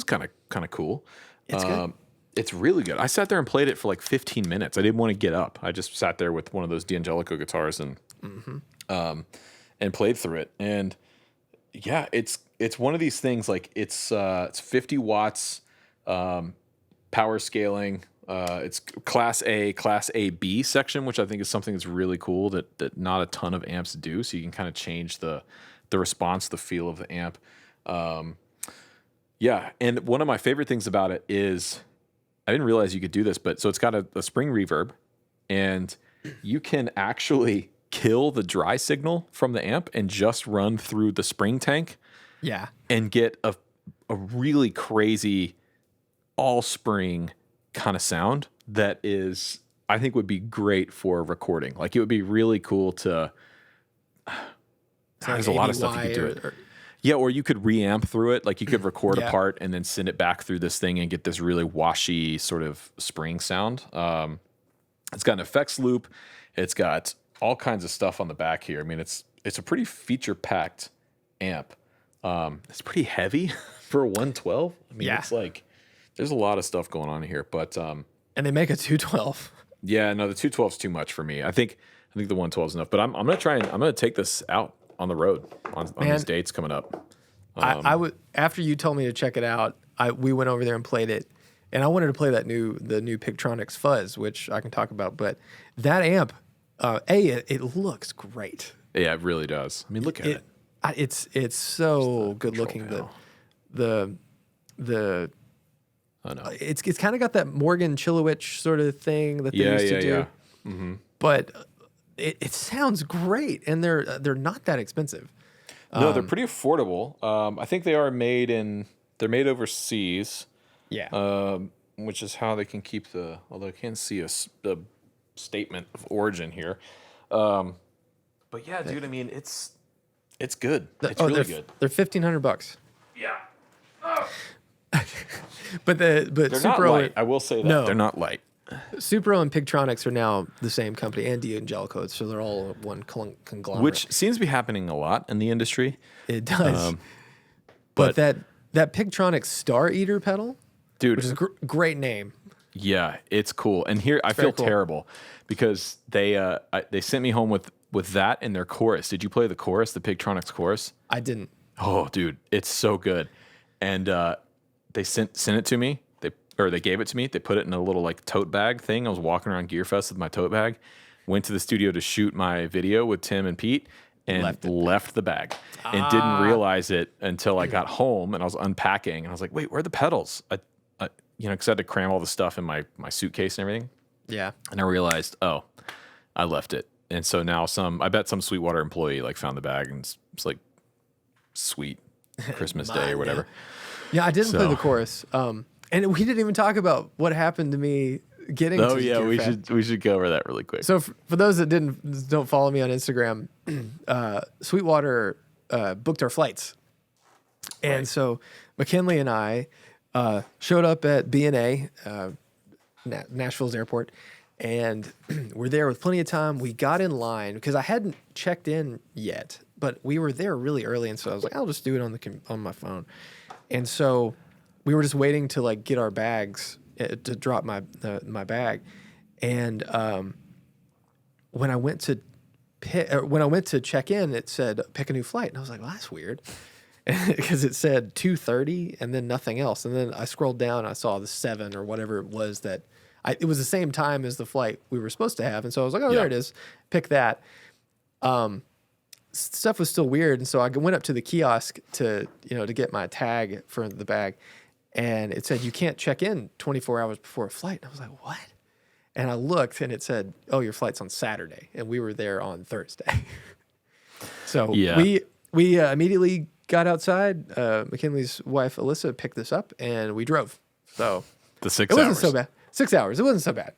kind of cool." It's good. It's really good. I sat there and played it for like 15 minutes. I didn't want to get up. I just sat there with one of those D'Angelico guitars and played through it. And yeah, it's one of these things like it's 50 watts, power scaling. It's Class A/B section, which I think is something that's really cool that not a ton of amps do. So you can kind of change the response, the feel of the amp. Yeah, and one of my favorite things about it is I didn't realize you could do this, but so it's got a spring reverb, and you can actually kill the dry signal from the amp and just run through the spring tank. Yeah. And get a really crazy all spring kind of sound that is, I think, would be great for recording. Like it would be really cool to. There's a lot of stuff you could do it. Yeah, or you could reamp through it. Like you could record a part and then send it back through this thing and get this really washy sort of spring sound. It's got an effects loop. It's got all kinds of stuff on the back here. I mean, it's a pretty feature-packed amp. It's pretty heavy for a 112. I mean, it's like there's a lot of stuff going on here. But and they make a 212. Yeah, no, the 212 is too much for me. I think the 112 is enough. But I'm gonna take this out on the road on these dates coming up. I would, after you told me to check it out, we went over there and played it, and I wanted to play the new Pigtronics Fuzz, which I can talk about. But that amp, it looks great. Yeah, it really does. I mean, look at it. It's so good looking. The oh no, it's kind of got that Morgan Chilowich sort of thing that they used to do. Yeah. Mm-hmm. But it sounds great, and they're not that expensive. No, they're pretty affordable. I think they're made overseas. Yeah. Which is how they can keep although I can't see a statement of origin here. But yeah, dude, I mean, it's good. It's really good. They're $1,500. Yeah. but they're Supro, not light. I will say that. No. They're not light. Supro and Pigtronics are now the same company, and D'Angelico, so they're all one conglomerate. Which seems to be happening a lot in the industry. It does. But that Pigtronics Star Eater pedal, dude, which is a great name. Yeah, it's cool. And here I feel cool. terrible because they sent me home with that and their chorus. Did you play the chorus, the Pigtronics chorus? I didn't. Oh, dude, it's so good. And they sent it to me. They gave it to me. They put it in a little like tote bag thing. I was walking around GearFest with my tote bag. Went to the studio to shoot my video with Tim and Pete, and left the bag and didn't realize it until I got home and I was unpacking and I was like, wait, where are the pedals? Because I had to cram all the stuff in my suitcase and everything. Yeah. And I realized, oh, I left it. And so now I bet some Sweetwater employee like found the bag and it's like sweet Christmas Day or whatever. Yeah, I didn't play the chorus. And we didn't even talk about what happened to me getting to GearFest. we should go over that really quick. So for those that don't follow me on Instagram, Sweetwater booked our flights. And so McKinley and I showed up at B&A, Nashville's airport, and we're there with plenty of time. We got in line because I hadn't checked in yet, but we were there really early, and so I was like, I'll just do it on my phone. And so we were just waiting to like get our bags to drop my bag, and when I went to check in, it said pick a new flight, and I was like, well, that's weird. Because it said 2:30 and then nothing else. And then I scrolled down, I saw the 7 or whatever it was it was the same time as the flight we were supposed to have. And so I was like, oh, there it is. Pick that. Stuff was still weird. And so I went up to the kiosk to get my tag for the bag. And it said, you can't check in 24 hours before a flight. And I was like, what? And I looked and it said, oh, your flight's on Saturday. And we were there on Thursday. So we immediately got outside. McKinley's wife, Alyssa, picked this up, and we drove. So the 6 hours. It wasn't so bad. 6 hours. It wasn't so bad.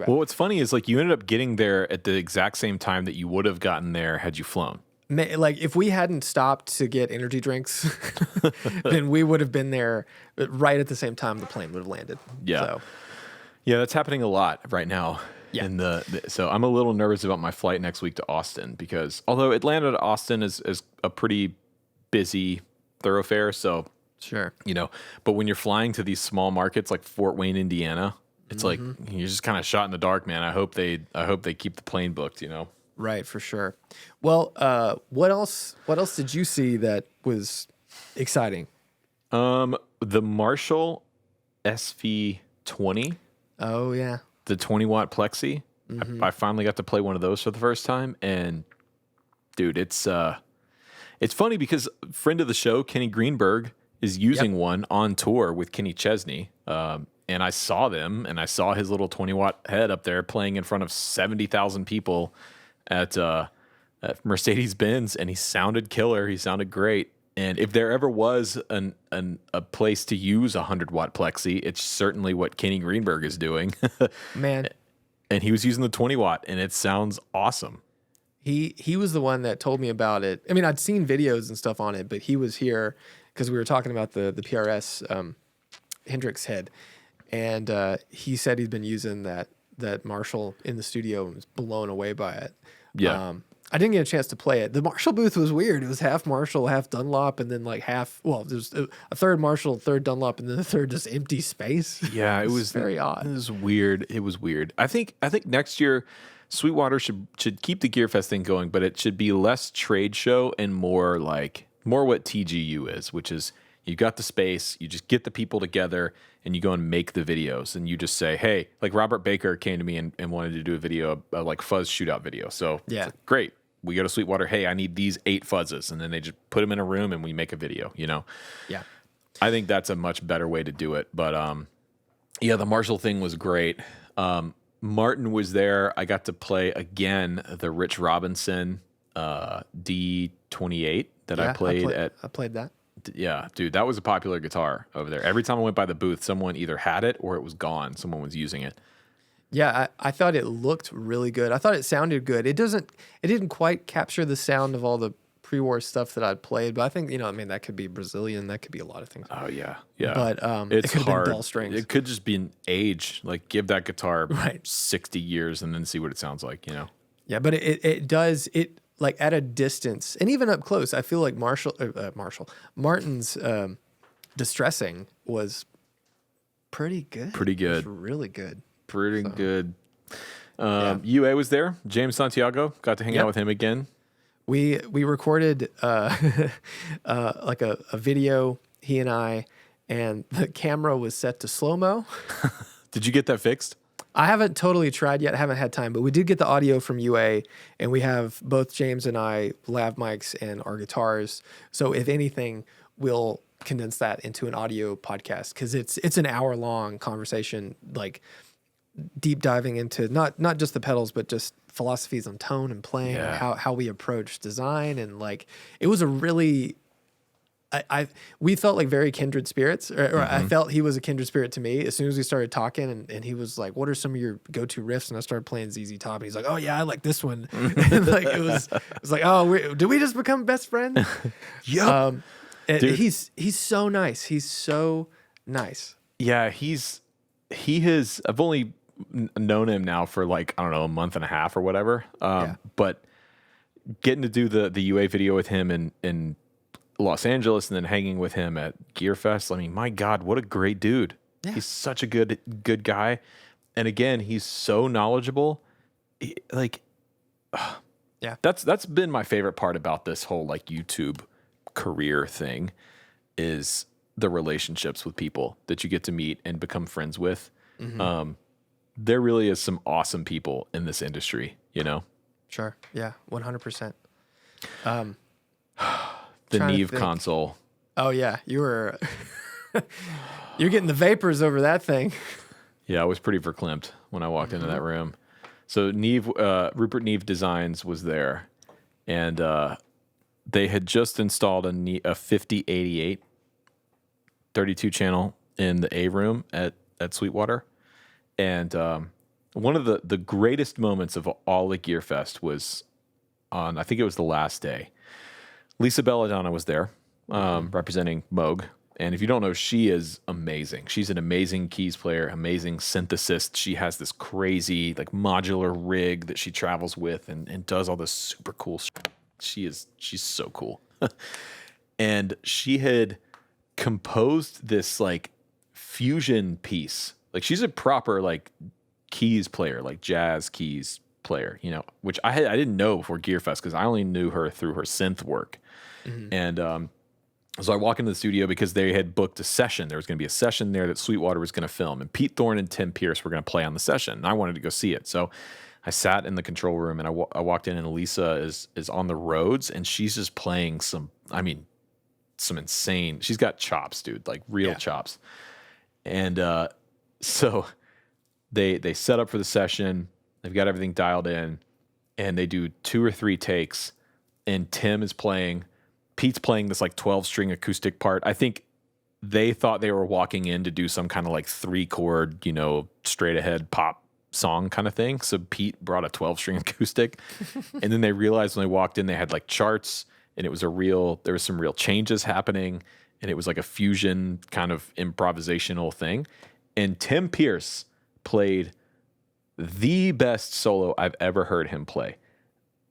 Well, what's funny is like you ended up getting there at the exact same time that you would have gotten there had you flown. Like if we hadn't stopped to get energy drinks, then we would have been there right at the same time the plane would have landed. Yeah. So. Yeah, that's happening a lot right now. Yeah. So I'm a little nervous about my flight next week to Austin because although Atlanta to Austin is a pretty busy thoroughfare, so sure, but when you're flying to these small markets like Fort Wayne, Indiana, it's like you're just kind of shot in the dark, man. I hope they keep the plane booked, Right, for sure. Well, what else did you see that was exciting? The Marshall SV20. Oh yeah. The 20-watt Plexi. I finally got to play one of those for the first time, and dude, it's funny because a friend of the show, Kenny Greenberg, is using one on tour with Kenny Chesney. And I saw them, and I saw his little 20-watt head up there playing in front of 70,000 people at Mercedes-Benz, and he sounded killer. He sounded great. And if there ever was a place to use a 100-watt Plexi, it's certainly what Kenny Greenberg is doing. Man. And he was using the 20-watt, and it sounds awesome. He was the one that told me about it. I mean, I'd seen videos and stuff on it, but he was here because we were talking about the PRS Hendrix head, and he said he'd been using that Marshall in the studio and was blown away by it. Yeah. I didn't get a chance to play it. The Marshall booth was weird. It was half Marshall, half Dunlop, and then like there's a third Marshall, third Dunlop, and then a third just empty space. Yeah, it was very odd. It was weird. I think next year Sweetwater should keep the GearFest thing going, but it should be less trade show and more what TGU is, which is you got the space, you just get the people together and you go and make the videos, and you just say, hey, like Robert Baker came to me and wanted to do a video, like fuzz shootout video. So yeah, it's like, great. We go to Sweetwater. Hey, I need these 8 fuzzes, and then they just put them in a room and we make a video. Yeah, I think that's a much better way to do it. But the Marshall thing was great. Martin was there. I got to play again the Rich Robinson D28 that I played at. I played that. Yeah, dude, that was a popular guitar over there. Every time I went by the booth, someone either had it or it was gone. Someone was using it. Yeah, I thought it looked really good. I thought it sounded good. It didn't quite capture the sound of all the pre-war stuff that I'd played, but I think, that could be Brazilian, that could be a lot of things. Oh yeah. Yeah. But it could have been dull strings. It could just be an age. Like give that guitar right. 60 years and then see what it sounds like, Yeah, but it does like at a distance and even up close, I feel like Martin's distressing was pretty good. Pretty good. It was really good. Pretty good. UA was there. James Santiago, got to hang out with him again. We recorded like a video, he and I, and the camera was set to slow-mo. Did you get that fixed? I haven't totally tried yet. I haven't had time, but we did get the audio from UA, and we have both James and I lav mics and our guitars. So if anything, we'll condense that into an audio podcast because it's an hour-long conversation, like deep diving into not just the pedals, but just philosophies on tone and playing, and how we approach design, and like it was a really. We felt like very kindred spirits, or I felt he was a kindred spirit to me as soon as we started talking, and he was like, "What are some of your go-to riffs?" And I started playing ZZ Top, and he's like, "Oh yeah, I like this one." And like it was like, "Oh, did we just become best friends?" Yeah. He's so nice. He's so nice. Yeah, he has. I've only known him now for like I don't know a month and a half or whatever. But getting to do the UA video with him in Los Angeles and then hanging with him at GearFest. I mean, my God, what a great dude. Yeah. He's such a good guy. And again, he's so knowledgeable. That's been my favorite part about this whole like YouTube career thing is the relationships with people that you get to meet and become friends with. Mm-hmm. There really is some awesome people in this industry, you know? Sure. Yeah. 100%. The Neve console. Oh yeah, you're getting the vapors over that thing. Yeah, I was pretty verklempt when I walked into that room. So Neve, Rupert Neve Designs was there, and they had just installed a 5088 32 channel in the A room at Sweetwater, and one of the greatest moments of all at GearFest was on, I think it was the last day. Lisa Belladonna was there, representing Moog. And if you don't know, she is amazing. She's an amazing keys player, amazing synthesist. She has this crazy like modular rig that she travels with and does all this super cool stuff. She's so cool. And she had composed this like fusion piece. Like she's a proper like keys player, like jazz keys player, you know, which I didn't know before GearFest because I only knew her through her synth work. Mm-hmm. And so I walk into the studio because they had booked a session. There was going to be a session there that Sweetwater was going to film, and Pete Thorne and Tim Pierce were going to play on the session. And I wanted to go see it, so I sat in the control room and I walked in, and Lisa is on the Rhodes, and she's just playing some insane. She's got chops, dude, like real chops. And so they set up for the session. They've got everything dialed in, and they do 2 or 3 takes, and Tim is playing. Pete's playing this like 12-string acoustic part. I think they thought they were walking in to do some kind of like 3-chord, you know, straight ahead pop song kind of thing. So Pete brought a 12-string acoustic, and then they realized when they walked in, they had like charts, and there was some real changes happening, and it was like a fusion kind of improvisational thing. And Tim Pierce played the best solo I've ever heard him play.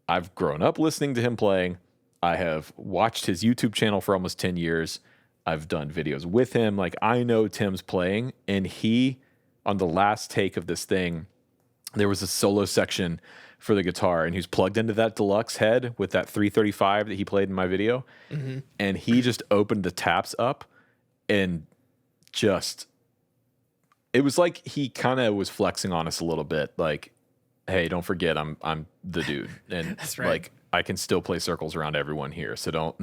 I've grown up listening to him playing. I have watched his YouTube channel for almost 10 years. I've done videos with him. Like, I know Tim's playing, and he, on the last take of this thing, there was a solo section for the guitar, and he was plugged into that deluxe head with that 335 that he played in my video. Mm-hmm. And he just opened the taps up and just, it was like he kind of was flexing on us a little bit. Like, hey, don't forget I'm the dude. And that's right. Like, I can still play circles around everyone here. So don't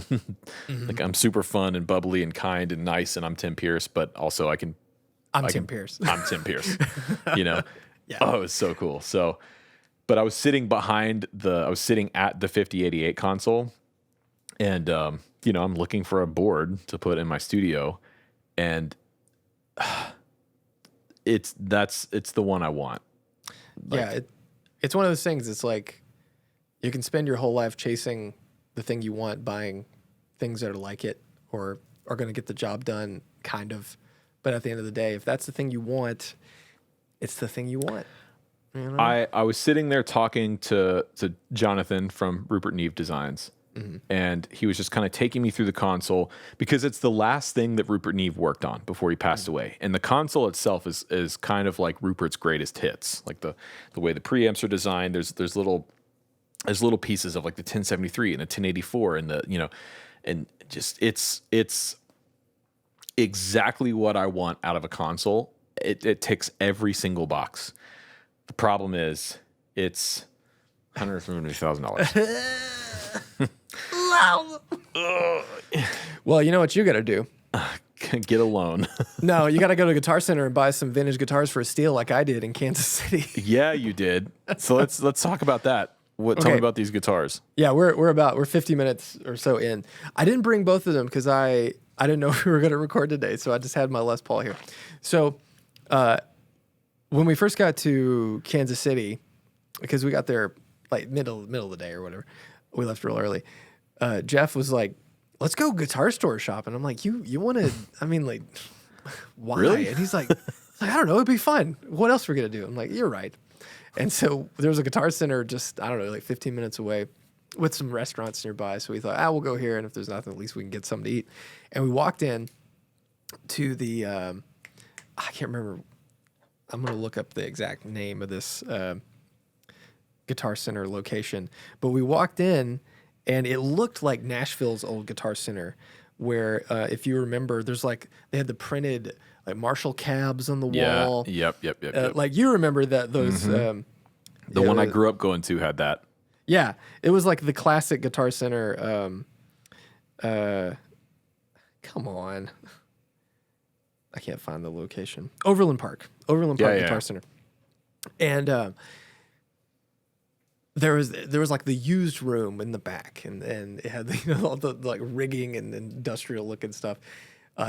like, I'm super fun and bubbly and kind and nice, and I'm Tim Pierce, but also I'm Tim Pierce, you know? Yeah. Oh, it was so cool. So, but I was sitting at the 5088 console, and, you know, I'm looking for a board to put in my studio, and it's the one I want. Like, yeah. It's one of those things. It's like, you can spend your whole life chasing the thing you want, buying things that are like it or are going to get the job done, kind of. But at the end of the day, if that's the thing you want, it's the thing you want. You know? I was sitting there talking to Jonathan from Rupert Neve Designs, And he was just kind of taking me through the console because it's the last thing that Rupert Neve worked on before he passed away. And the console itself is kind of like Rupert's greatest hits, like the way the preamps are designed. There's little pieces of like the 1073 and the 1084 and and just it's exactly what I want out of a console. It ticks every single box. The problem is it's $150,000. Well, you know what you got to do? Get a loan. No, you got to go to Guitar Center and buy some vintage guitars for a steal like I did in Kansas City. Yeah, you did. So let's talk about that. Tell me about these guitars. Yeah, we're 50 minutes or so in. I didn't bring both of them because I didn't know we were going to record today, so I just had my Les Paul here. So when we first got to Kansas City, because we got there like middle of the day or whatever, we left real early. Jeff was like, "Let's go guitar store shopping." I'm like, "You want to? I mean, like, why?" Really? And he's like, "I don't know. It'd be fun. What else are we gonna do?" I'm like, "You're right." And so there was a Guitar Center just, I don't know, like 15 minutes away with some restaurants nearby. So we thought, we'll go here. And if there's nothing, at least we can get something to eat. And we walked in to the, I can't remember. I'm going to look up the exact name of this Guitar Center location. But we walked in and it looked like Nashville's old Guitar Center where, if you remember, there's like, they had the printed like Marshall cabs on the wall. Yep. Like you remember that those. The one I grew up going to had that. Yeah, it was like the classic Guitar Center. Come on, I can't find the location. Overland Park Guitar Center, and there was like the used room in the back, and it had all the like rigging and industrial looking stuff.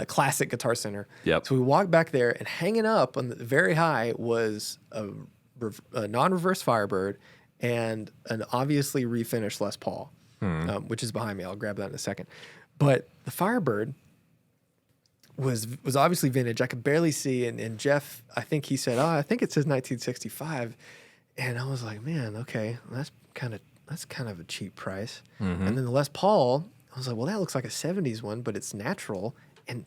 Classic Guitar Center. Yep. So we walked back there, and hanging up on the very high was a non-reverse Firebird and an obviously refinished Les Paul, which is behind me. I'll grab that in a second. But the Firebird was obviously vintage. I could barely see, and Jeff, I think he said, I think it says 1965, and I was like, man, okay, that's kind of a cheap price. And then the Les Paul, I was like, well, that looks like a 70s one, but it's natural. And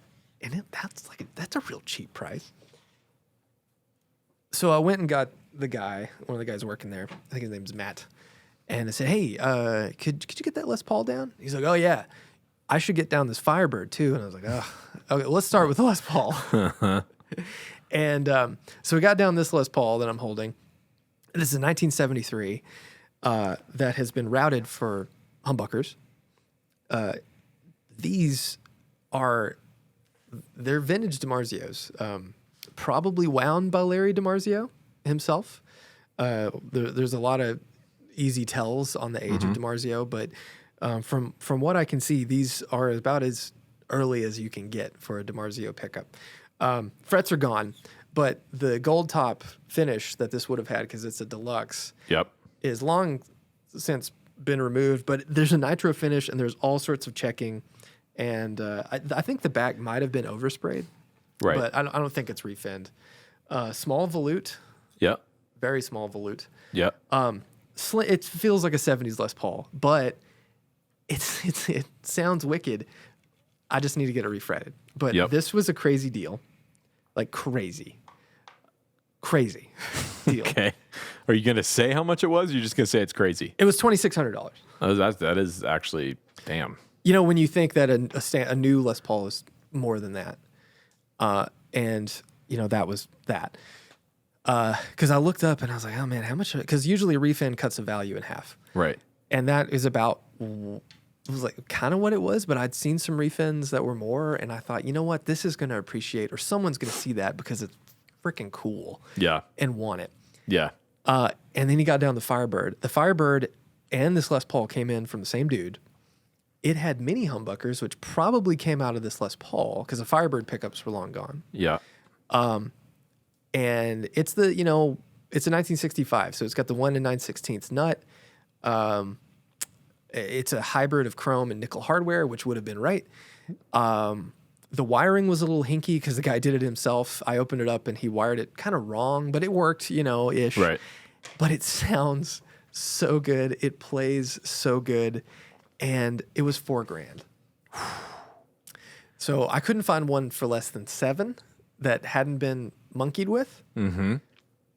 that's a real cheap price. So I went and got one of the guys working there. I think his name's Matt. And I said, hey, could you get that Les Paul down? He's like, oh yeah, I should get down this Firebird too. And I was like, oh, okay, let's start with the Les Paul. And so we got down this Les Paul that I'm holding. This is a 1973 that has been routed for humbuckers. They're vintage DiMarzios, probably wound by Larry DiMarzio himself. There's a lot of easy tells on the age of DiMarzio, but from what I can see, these are about as early as you can get for a DiMarzio pickup. Frets are gone, but the gold top finish that this would have had, because it's a deluxe, is long since been removed. But there's a nitro finish, and there's all sorts of checking. And I think the back might have been oversprayed, right? But I don't think it's refinned. Small volute, very small volute, it feels like a 70s Les Paul, but it sounds wicked. I just need to get it refretted. But this was a crazy deal, like crazy deal. Okay, are you gonna say how much it was? Or you're just gonna say it's crazy? It was $2,600. That is actually damn. You know, when you think that a new Les Paul is more than that, and you know that was that, because I looked up and I was like, oh man, how much? Because usually a refin cuts the value in half, right? And that is about, it was like kind of what it was, but I'd seen some refins that were more, and I thought, you know what, this is going to appreciate, or someone's going to see that because it's freaking cool, and want it, And then he got down the Firebird. The Firebird and this Les Paul came in from the same dude. It had mini humbuckers, which probably came out of this Les Paul because the Firebird pickups were long gone. And it's it's a 1965, so it's got the 1 9/16 nut. It's a hybrid of chrome and nickel hardware, which would have been right. The wiring was a little hinky because the guy did it himself. I opened it up and he wired it kind of wrong, but it worked, ish. Right. But it sounds so good. It plays so good. and it was $4,000. So I couldn't find one for less than $7,000 that hadn't been monkeyed with. Mm-hmm.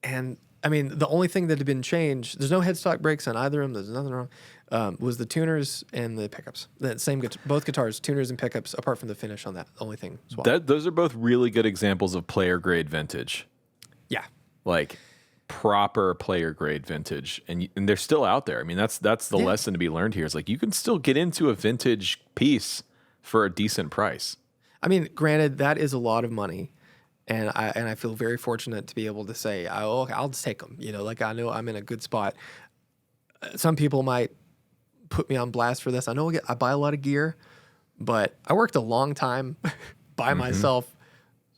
And I mean, the only thing that had been changed, there's no headstock brakes on either of them. There's nothing wrong. Was the tuners and the pickups. The same, both guitars, tuners and pickups, apart from the finish on that. The only thing swapped. Those are both really good examples of player grade vintage. Yeah. Like proper player grade vintage, and they're still out there. I mean, that's the lesson to be learned here. Is like you can still get into a vintage piece for a decent price. I mean, granted, that is a lot of money. And I feel very fortunate to be able to say, I'll just take them. You know, like I know I'm in a good spot. Some people might put me on blast for this. I know I buy a lot of gear, but I worked a long time by myself,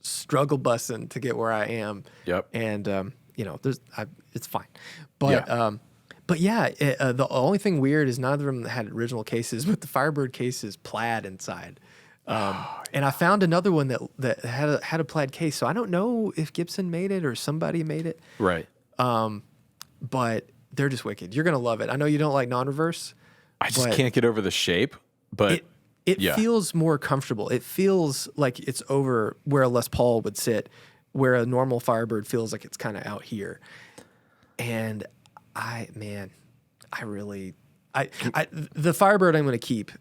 struggle busting to get where I am. Yep. And it's fine. But the only thing weird is none of them had original cases, but the Firebird case is plaid inside. And I found another one that had a plaid case. So I don't know if Gibson made it or somebody made it. Right. But they're just wicked. You're gonna love it. I know you don't like non-reverse. I just can't get over the shape, but it feels more comfortable. It feels like it's over where a Les Paul would sit, where a normal Firebird feels like it's kind of out here. And the Firebird I'm gonna keep.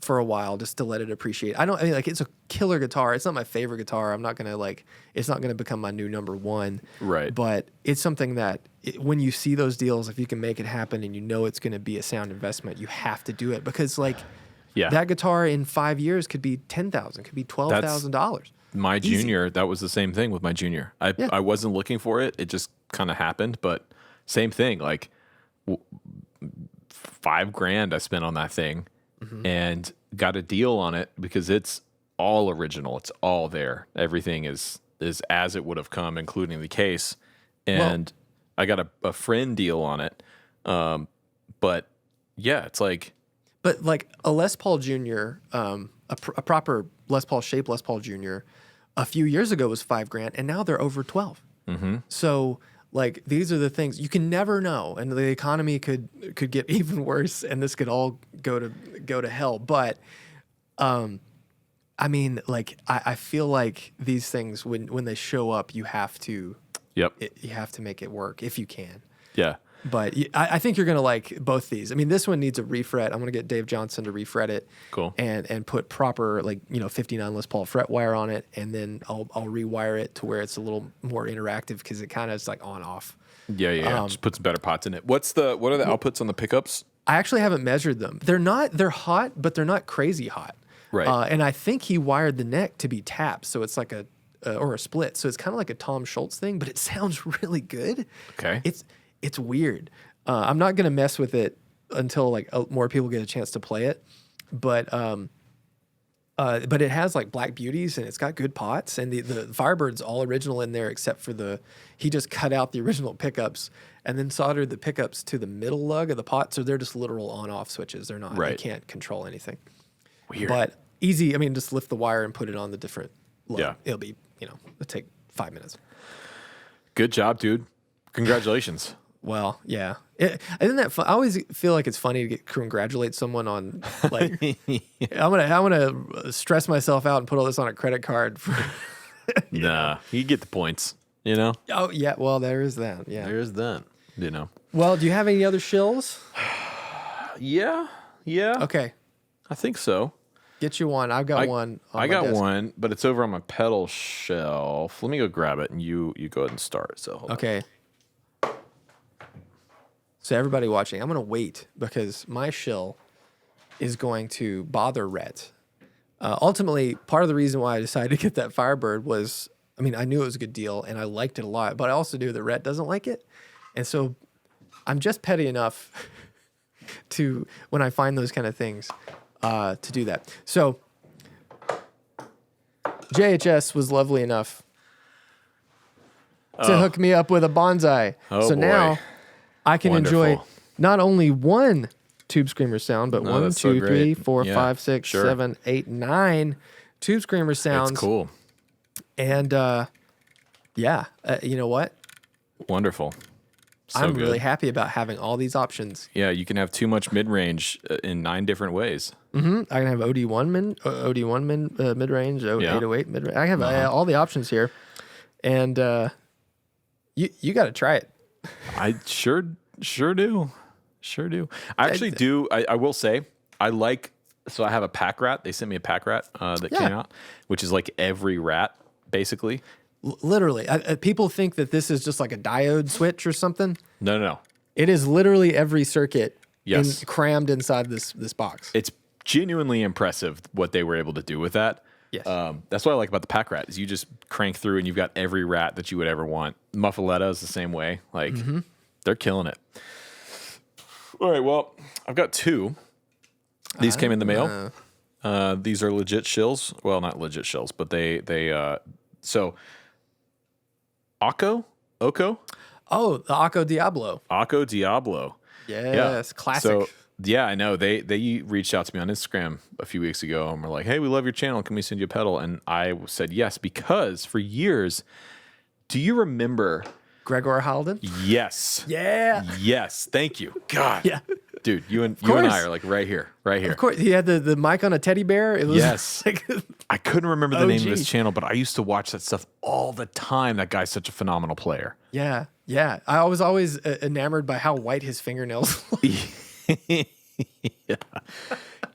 For a while, just to let it appreciate. It's a killer guitar. It's not my favorite guitar. I'm not gonna it's not gonna become my new number one. Right. But it's something that when you see those deals, if you can make it happen and you know it's gonna be a sound investment, you have to do it because that guitar in 5 years could be $10,000, could be $12,000. My Junior, that was the same thing with my Junior. I wasn't looking for it. It just kind of happened, but same thing. Like $5,000 I spent on that thing. And got a deal on it because it's all original. It's all there. Everything is as it would have come, including the case. And I got a friend deal on it. But yeah, it's like. But like a Les Paul Jr., a proper Les Paul shape Les Paul Jr., a few years ago was $5,000, and now they're over 12. Mm-hmm. So. Like these are the things you can never know, and the economy could get even worse, and this could all go to hell. But, I feel like these things when they show up, you have to, you have to make it work if you can. Yeah. But I think you're gonna like both these. I mean, this one needs a refret. I'm gonna get Dave Johnson to refret it. Cool. And put proper 59 Les Paul fret wire on it, and then I'll rewire it to where it's a little more interactive because it kind of is like on off. Yeah. Just put some better pots in it. What are the outputs on the pickups? I actually haven't measured them. They're hot, but they're not crazy hot. Right. And I think he wired the neck to be tapped, so it's like a split. So it's kind of like a Tom Schultz thing, but it sounds really good. Okay. It's weird. I'm not gonna mess with it until more people get a chance to play it, but it has like black beauties and it's got good pots, and the Firebird's all original in there except for he just cut out the original pickups and then soldered the pickups to the middle lug of the pot, so they're just literal on-off switches. They're not. Right. They can't control anything. Weird. But easy. I mean, just lift the wire and put it on the different lug. Yeah. It'll be it'll take 5 minutes. Good job, dude. Congratulations. Well, yeah. Isn't that fun? I always feel like it's funny to congratulate someone on I'm gonna stress myself out and put all this on a credit card. Nah, you get the points. You know. Oh yeah. Well, there is that. Yeah. There is that. You know. Well, do you have any other shills? Yeah. Okay. I think so. Get you one. I've got one. I got one, but it's over on my pedal shelf. Let me go grab it, and you go ahead and start. So hold on. So everybody watching, I'm going to wait because my shill is going to bother Rhett. Ultimately, part of the reason why I decided to get that Firebird was, I knew it was a good deal and I liked it a lot, but I also knew that Rhett doesn't like it. And so I'm just petty enough to, when I find those kind of things, to do that. So JHS was lovely enough to hook me up with a bonsai. So now I can enjoy not only one Tube Screamer sound, but 1, 2, 3, 4, 5, 6, 7, 8, 9 Tube Screamer sounds. That's cool. And you know what? Wonderful. I'm good. really happy about having all these options. Yeah, you can have too much mid-range in 9 different ways. I can have OD1 mid-range, 808 mid-range. I have all the options here. And you got to try it. I sure do. I actually do. I will say, so I have a pack rat. They sent me a pack rat that came out, which is like every rat, basically. Literally. People think that this is just like a diode switch or something. No. It is literally every circuit Yes. crammed inside this box. It's genuinely impressive what they were able to do with that. Yes. That's what I like about the pack rat is you just crank through and you've got every rat that you would ever want. Muffaletta is the same way. Like they're killing it. All right. Well, I've got 2. These came in the mail. These are legit shills. Well, not legit shills, but so Oko? Oh, the Akko Diablo. Oko Diablo. Yes, classic. So, yeah, I know. They reached out to me on Instagram a few weeks ago and were like, hey, we love your channel. Can we send you a pedal? And I said yes, because for years, do you remember? Gregor Haldon? Yes. Yeah. Yes. Thank you. God. Yeah. Dude, you and I are like right here. Of course. He had the mic on a teddy bear. It was Yes. like, I couldn't remember the name of his OG. channel, but I used to watch that stuff all the time. That guy's such a phenomenal player. yeah. I was always enamored by how white his fingernails look. Yeah.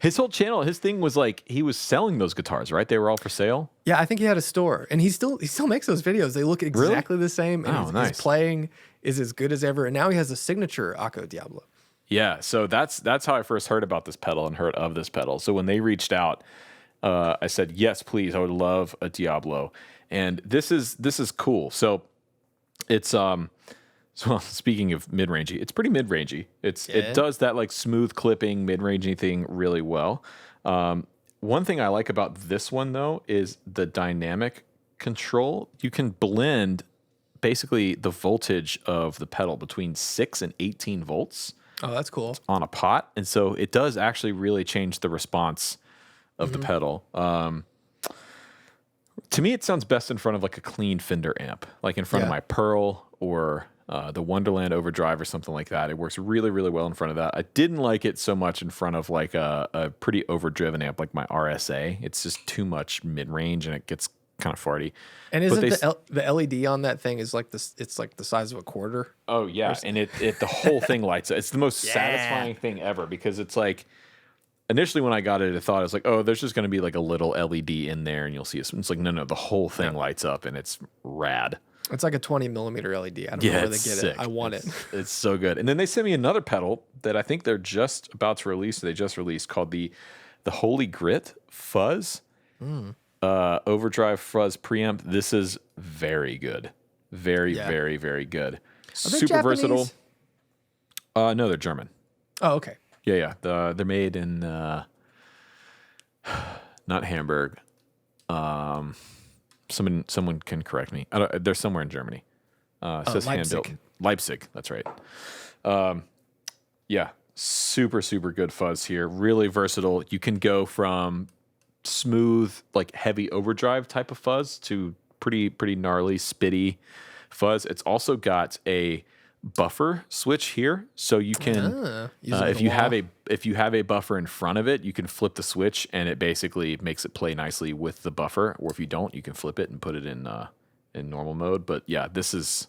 His whole channel, his thing was like he was selling those guitars, right? They were all for sale. Yeah, I think he had a store, and he still makes those videos. They look exactly the same. And nice. his playing is as good as ever. And now he has a signature Akko Diablo. Yeah, so that's how I first heard about this pedal and heard of this pedal. So when they reached out, I said yes, please. I would love a Diablo, and this is cool. So it's So speaking of mid-rangey, it's pretty mid-rangey. It does that like smooth clipping mid-rangey thing really well. One thing I like about this one though is the dynamic control. You can blend basically the voltage of the pedal between 6 and 18 volts. Oh, that's cool. On a pot, and so it does actually really change the response of the pedal. To me, it sounds best in front of like a clean Fender amp, like in front of my Pearl or the Wonderland Overdrive or something like that. It works really, really well in front of that. I didn't like it so much in front of like a pretty overdriven amp like my RSA. It's just too much mid-range and it gets kind of farty. And isn't the LED on that thing is like this? It's like the size of a quarter. Oh yeah, and the whole thing lights up. It's the most satisfying thing ever because it's like initially when I got it, I thought it's like, oh, there's just going to be like a little LED in there and you'll see it. It's like no, the whole thing lights up and it's rad. It's like a 20 millimeter LED. I don't know where they get sick. it. I want it. It's so good. And then they sent me another pedal that I think they're just about to release. They just released called the Holy Grit Fuzz. Overdrive fuzz preamp. This is very good. Very, very, very good. Super versatile. No, they're German. Oh, okay. Yeah. They're made in not Hamburg. Someone can correct me. They're somewhere in Germany. It says hand built. Leipzig. That's right. Yeah. Super, super good fuzz here. Really versatile. You can go from smooth, like heavy overdrive type of fuzz to pretty gnarly, spitty fuzz. It's also got a buffer switch here, so you can if you have a buffer in front of it, you can flip the switch and it basically makes it play nicely with the buffer. Or if you don't, you can flip it and put it in normal mode. But yeah, this is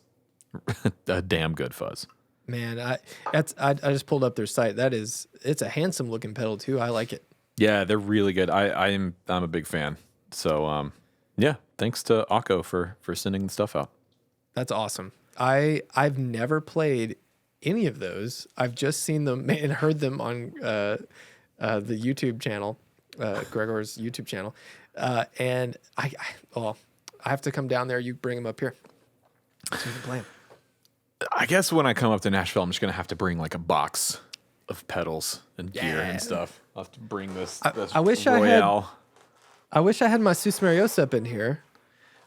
a damn good fuzz. Man, I just pulled up their site. It's a handsome looking pedal too. I like it. Yeah, they're really good. I'm a big fan. So yeah, thanks to Akko for sending the stuff out. That's awesome. I've never played any of those. I've just seen them and heard them on the YouTube channel, Gregor's YouTube channel. And I have to come down there. You bring them up here so we can play them. I guess when I come up to Nashville, I'm just gonna have to bring like a box of pedals and gear and stuff. I'll have to bring this. I wish Royale. I wish I had my Sus Mariosa up in here.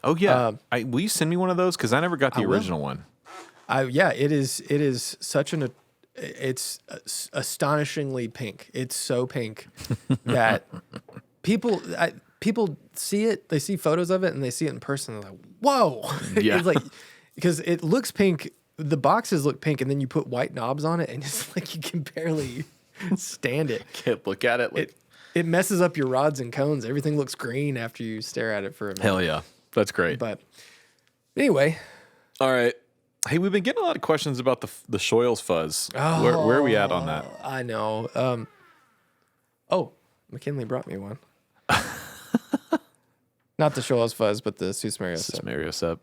Oh yeah, will you send me one of those? Because I never got the original one. It is such it's astonishingly pink. It's so pink that people see it. They see photos of it and they see it in person. They're like, whoa! Yeah. It's like because it looks pink the boxes look pink, and then you put white knobs on it, and it's like you can barely stand it. Can't look at it. Like, It messes up your rods and cones. Everything looks green after you stare at it for a minute. hell yeah. That's great. But anyway. All right. Hey, we've been getting a lot of questions about the Shoyles fuzz. Where are we at on that? I know. McKinley brought me one. Not the Shoyles fuzz, but the Susmario sep. Susmario sep.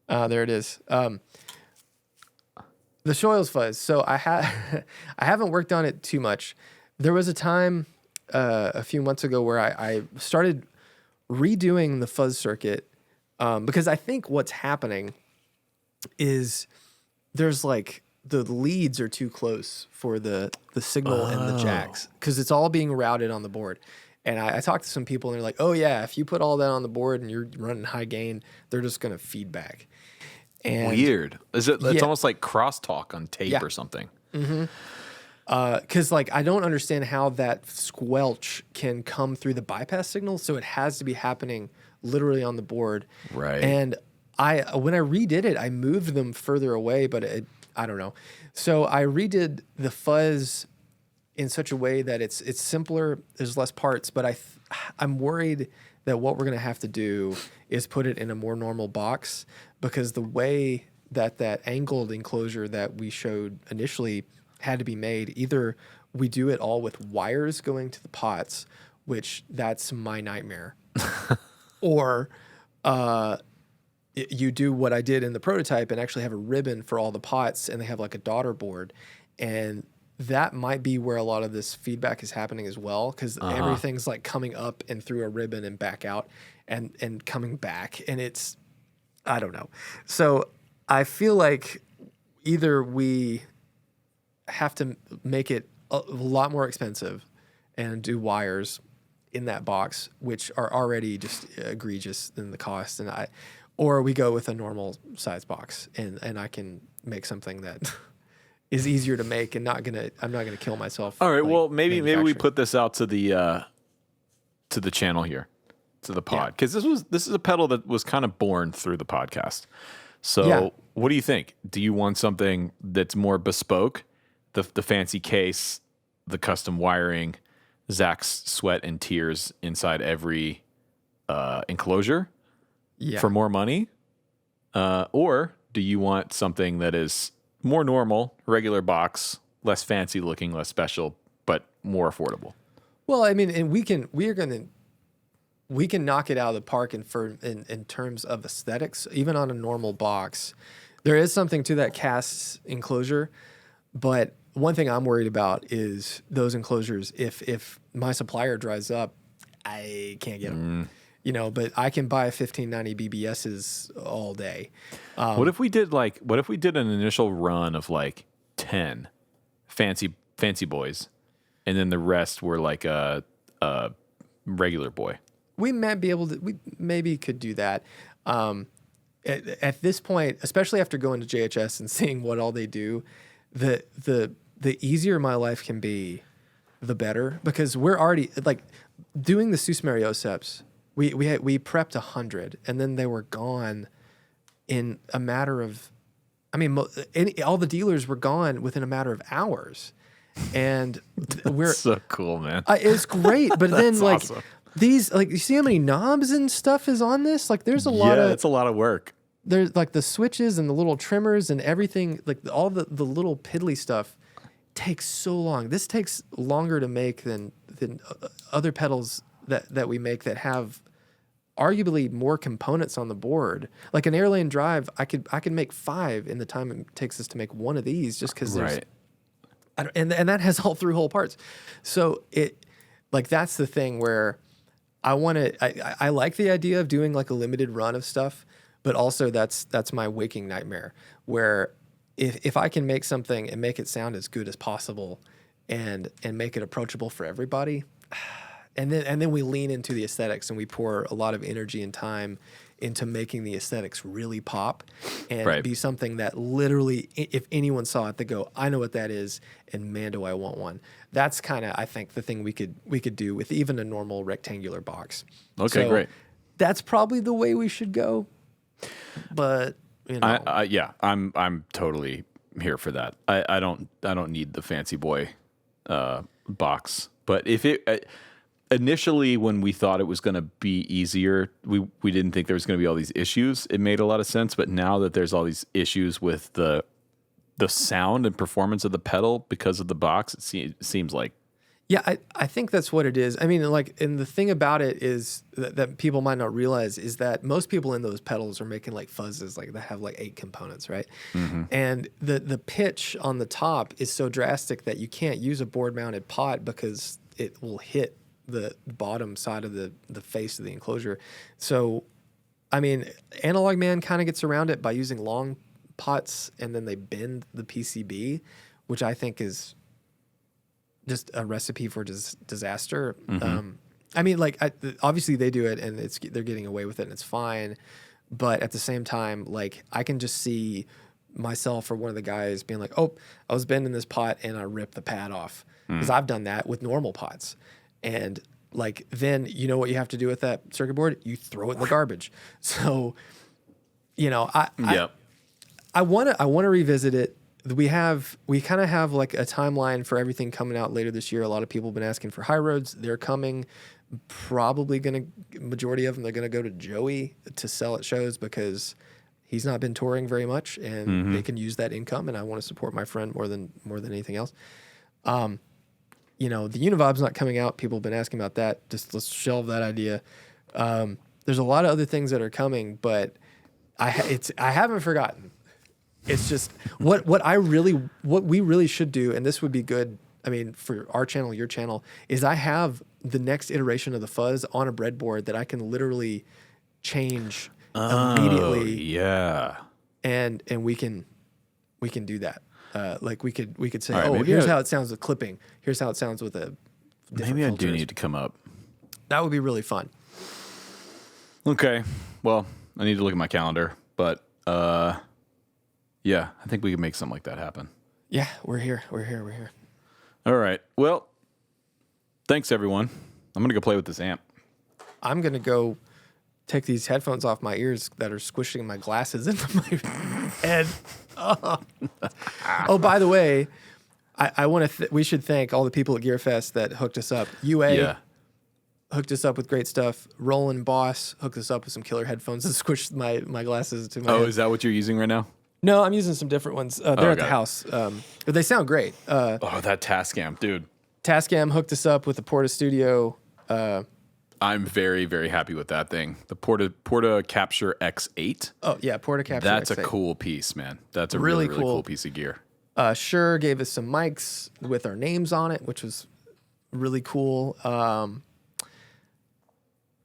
There it is. The Shoyles fuzz. So I haven't worked on it too much. There was a time a few months ago where I started redoing the fuzz circuit because I think what's happening is there's like the leads are too close for the signal and the jacks because it's all being routed on the board. And I talked to some people and they're like, oh yeah, if you put all that on the board and you're running high gain, they're just going to feedback. And weird. It's almost like crosstalk on tape or something. Mm-hmm. Because like I don't understand how that squelch can come through the bypass signal, so it has to be happening literally on the board. Right. And when I redid it, I moved them further away, but I don't know. So I redid the fuzz in such a way that it's simpler. There's less parts, but I'm worried that what we're gonna have to do is put it in a more normal box because the way that angled enclosure that we showed initially had to be made, either we do it all with wires going to the pots, which that's my nightmare, or you do what I did in the prototype and actually have a ribbon for all the pots and they have like a daughter board. And that might be where a lot of this feedback is happening as well, because everything's like coming up and through a ribbon and back out and coming back. And I don't know. So I feel like either we have to make it a lot more expensive and do wires in that box, which are already just egregious in the cost, or we go with a normal size box and I can make something that is easier to make and I'm not gonna kill myself. All right, well maybe we put this out to the channel here, to the pod, because this is a pedal that was kind of born through the podcast. So what do you think? Do you want something that's more bespoke? The fancy case, the custom wiring, Zach's sweat and tears inside every enclosure for more money? Or do you want something that is more normal, regular box, less fancy looking, less special, but more affordable? Well, I mean, and we can knock it out of the park in terms of aesthetics, even on a normal box. There is something to that cast enclosure, but one thing I'm worried about is those enclosures. If my supplier dries up, I can't get them. But I can buy 1590 BBSs all day. What if we did an initial run of like 10 fancy boys, and then the rest were like a regular boy? We might be able to. We maybe could do that. At this point, especially after going to JHS and seeing what all they do, the easier my life can be, the better, because we're already like doing the Susmario seps. We prepped 100 and then they were gone in a matter of, all the dealers were gone within a matter of hours, and we're so cool, man. It's great, but then like awesome. These, like, you see how many knobs and stuff is on this? Like, there's a lot of. It's a lot of work. There's like the switches and the little trimmers and everything, like all the little piddly stuff takes so long. This takes longer to make than other pedals that we make that have arguably more components on the board. Like an airlane drive, I could make 5 in the time it takes us to make one of these, just because there's, and that has all through hole parts. So that's the thing where I like the idea of doing like a limited run of stuff, but also that's my waking nightmare, where if I can make something and make it sound as good as possible and make it approachable for everybody, and then we lean into the aesthetics and we pour a lot of energy and time into making the aesthetics really pop and be something that literally, if anyone saw it, they go, I know what that is, and man, do I want one. That's kind of, I think, the thing we could do with even a normal rectangular box. Okay, great. That's probably the way we should go. But You know, Yeah, I'm totally here for that. I don't need the fancy boy box. But if it initially, when we thought it was going to be easier, we didn't think there was going to be all these issues. It made a lot of sense. But now that there's all these issues with the sound and performance of the pedal because of the box, it seems like. yeah, I think that's what it is. I mean, like, and the thing about it is that people might not realize is that most people in those pedals are making like fuzzes, like that have like 8 components, right? Mm-hmm. And the pitch on the top is so drastic that you can't use a board mounted pot because it will hit the bottom side of the face of the enclosure. So, I mean, Analog Man kind of gets around it by using long pots, and then they bend the PCB, which I think is just a recipe for disaster. Mm-hmm. I mean, like, obviously they do it, and they're getting away with it, and it's fine. But at the same time, like, I can just see myself or one of the guys being like, "Oh, I was bending this pot and I ripped the pad off," because I've done that with normal pots, and like, then you know what you have to do with that circuit board? You throw it in the garbage. So, you know, I want to revisit it. We kind of have like a timeline for everything coming out later this year. A lot of people have been asking for high roads. They're coming. Probably majority of them, they're going to go to Joey to sell at shows because he's not been touring very much, and they can use that income. And I want to support my friend more than anything else. You know, the Univib's not coming out. People have been asking about that. Just let's shelve that idea. There's a lot of other things that are coming, but I haven't forgotten. It's just what we really should do, and this would be good. I mean, for our channel, your channel, is I have the next iteration of the fuzz on a breadboard that I can literally change immediately. Yeah, and we can do that. Like we could say, right, here's how it sounds with clipping. Here's how it sounds with a. Maybe I do need to come up. That would be really fun. Okay, well, I need to look at my calendar, but. Yeah, I think we can make something like that happen. Yeah, we're here. All right. Well, thanks, everyone. I'm going to go play with this amp. I'm going to go take these headphones off my ears that are squishing my glasses into my head. Oh, by the way, I want to. We should thank all the people at GearFest that hooked us up. UA hooked us up with great stuff. Roland Boss hooked us up with some killer headphones that squished my glasses into my head. Oh, is that what you're using right now? No, I'm using some different ones. They're at the house. But they sound great. That Tascam, dude. Tascam hooked us up with the Porta Studio. I'm very, very happy with that thing. The Porta Capture X8. Oh, yeah, Porta Capture That's X8. A cool piece, man. That's a really cool piece of gear. Shure gave us some mics with our names on it, which was really cool.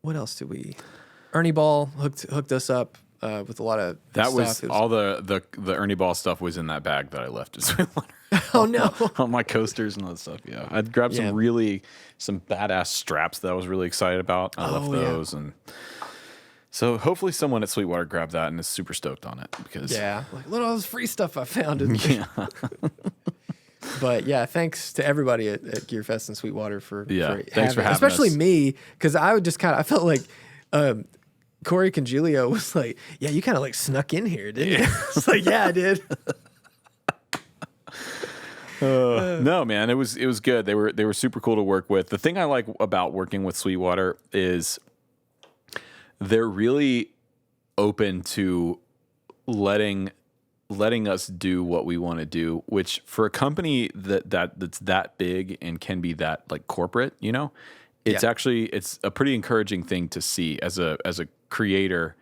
What else did we... Ernie Ball hooked us up. With a lot of that stuff. Was all the Ernie Ball stuff was in that bag that I left at Sweetwater. Oh no! All my coasters and all that stuff. Yeah, I'd grabbed some badass straps that I was really excited about. I left those, and so hopefully someone at Sweetwater grabbed that and is super stoked on it because like look at all this free stuff I found. But yeah, thanks to everybody at GearFest and Sweetwater for thanks for having especially us. Me, because I would just I felt like. Corey Congilio was like, "Yeah, you kind of like snuck in here, didn't you?" It's like, "Yeah, I did." No, man, it was good. They were super cool to work with. The thing I like about working with Sweetwater is they're really open to letting us do what we want to do, which for a company that's that big and can be that like corporate, you know, it's actually it's a pretty encouraging thing to see as a creator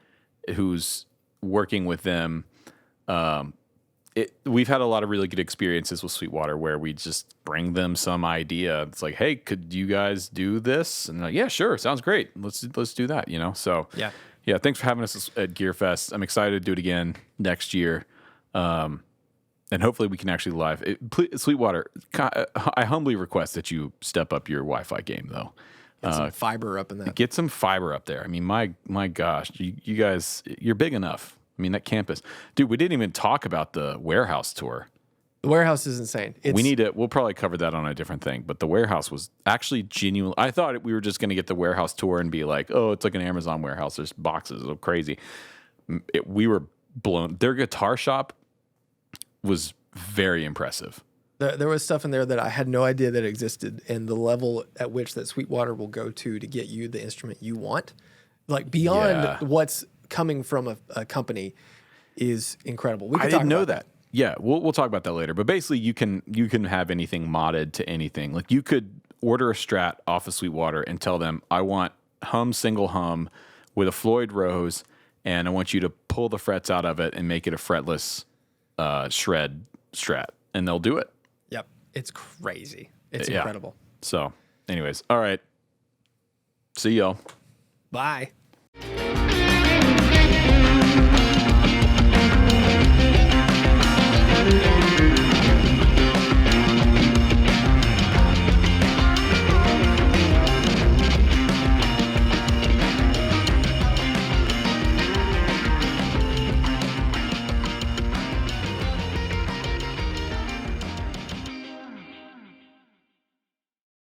who's working with them. We've had a lot of really good experiences with Sweetwater where we just bring them some idea. It's like, hey, could you guys do this? And they're like, yeah, sure, sounds great. Let's do that. You know, so yeah. Thanks for having us at GearFest. I'm excited to do it again next year, and hopefully we can actually live. Sweetwater, I humbly request that you step up your Wi-Fi game though. Get some fiber up in that. Get some fiber up there. I mean, my gosh, you guys, you're big enough. I mean, that campus, dude. We didn't even talk about the warehouse tour. The warehouse is insane. We'll probably cover that on a different thing. But the warehouse was actually genuine. I thought we were just going to get the warehouse tour and be like, oh, it's like an Amazon warehouse. There's boxes. It's so crazy. We were blown. Their guitar shop was very impressive. There was stuff in there that I had no idea that existed, and the level at which that Sweetwater will go to get you the instrument you want, like beyond what's coming from a company, is incredible. I didn't know that. Yeah, we'll talk about that later. But basically, you can have anything modded to anything. Like you could order a Strat off of Sweetwater and tell them, I want hum single hum with a Floyd Rose, and I want you to pull the frets out of it and make it a fretless shred Strat, and they'll do it. Yep, it's crazy. It's incredible. So, anyways, all right. See y'all. Bye.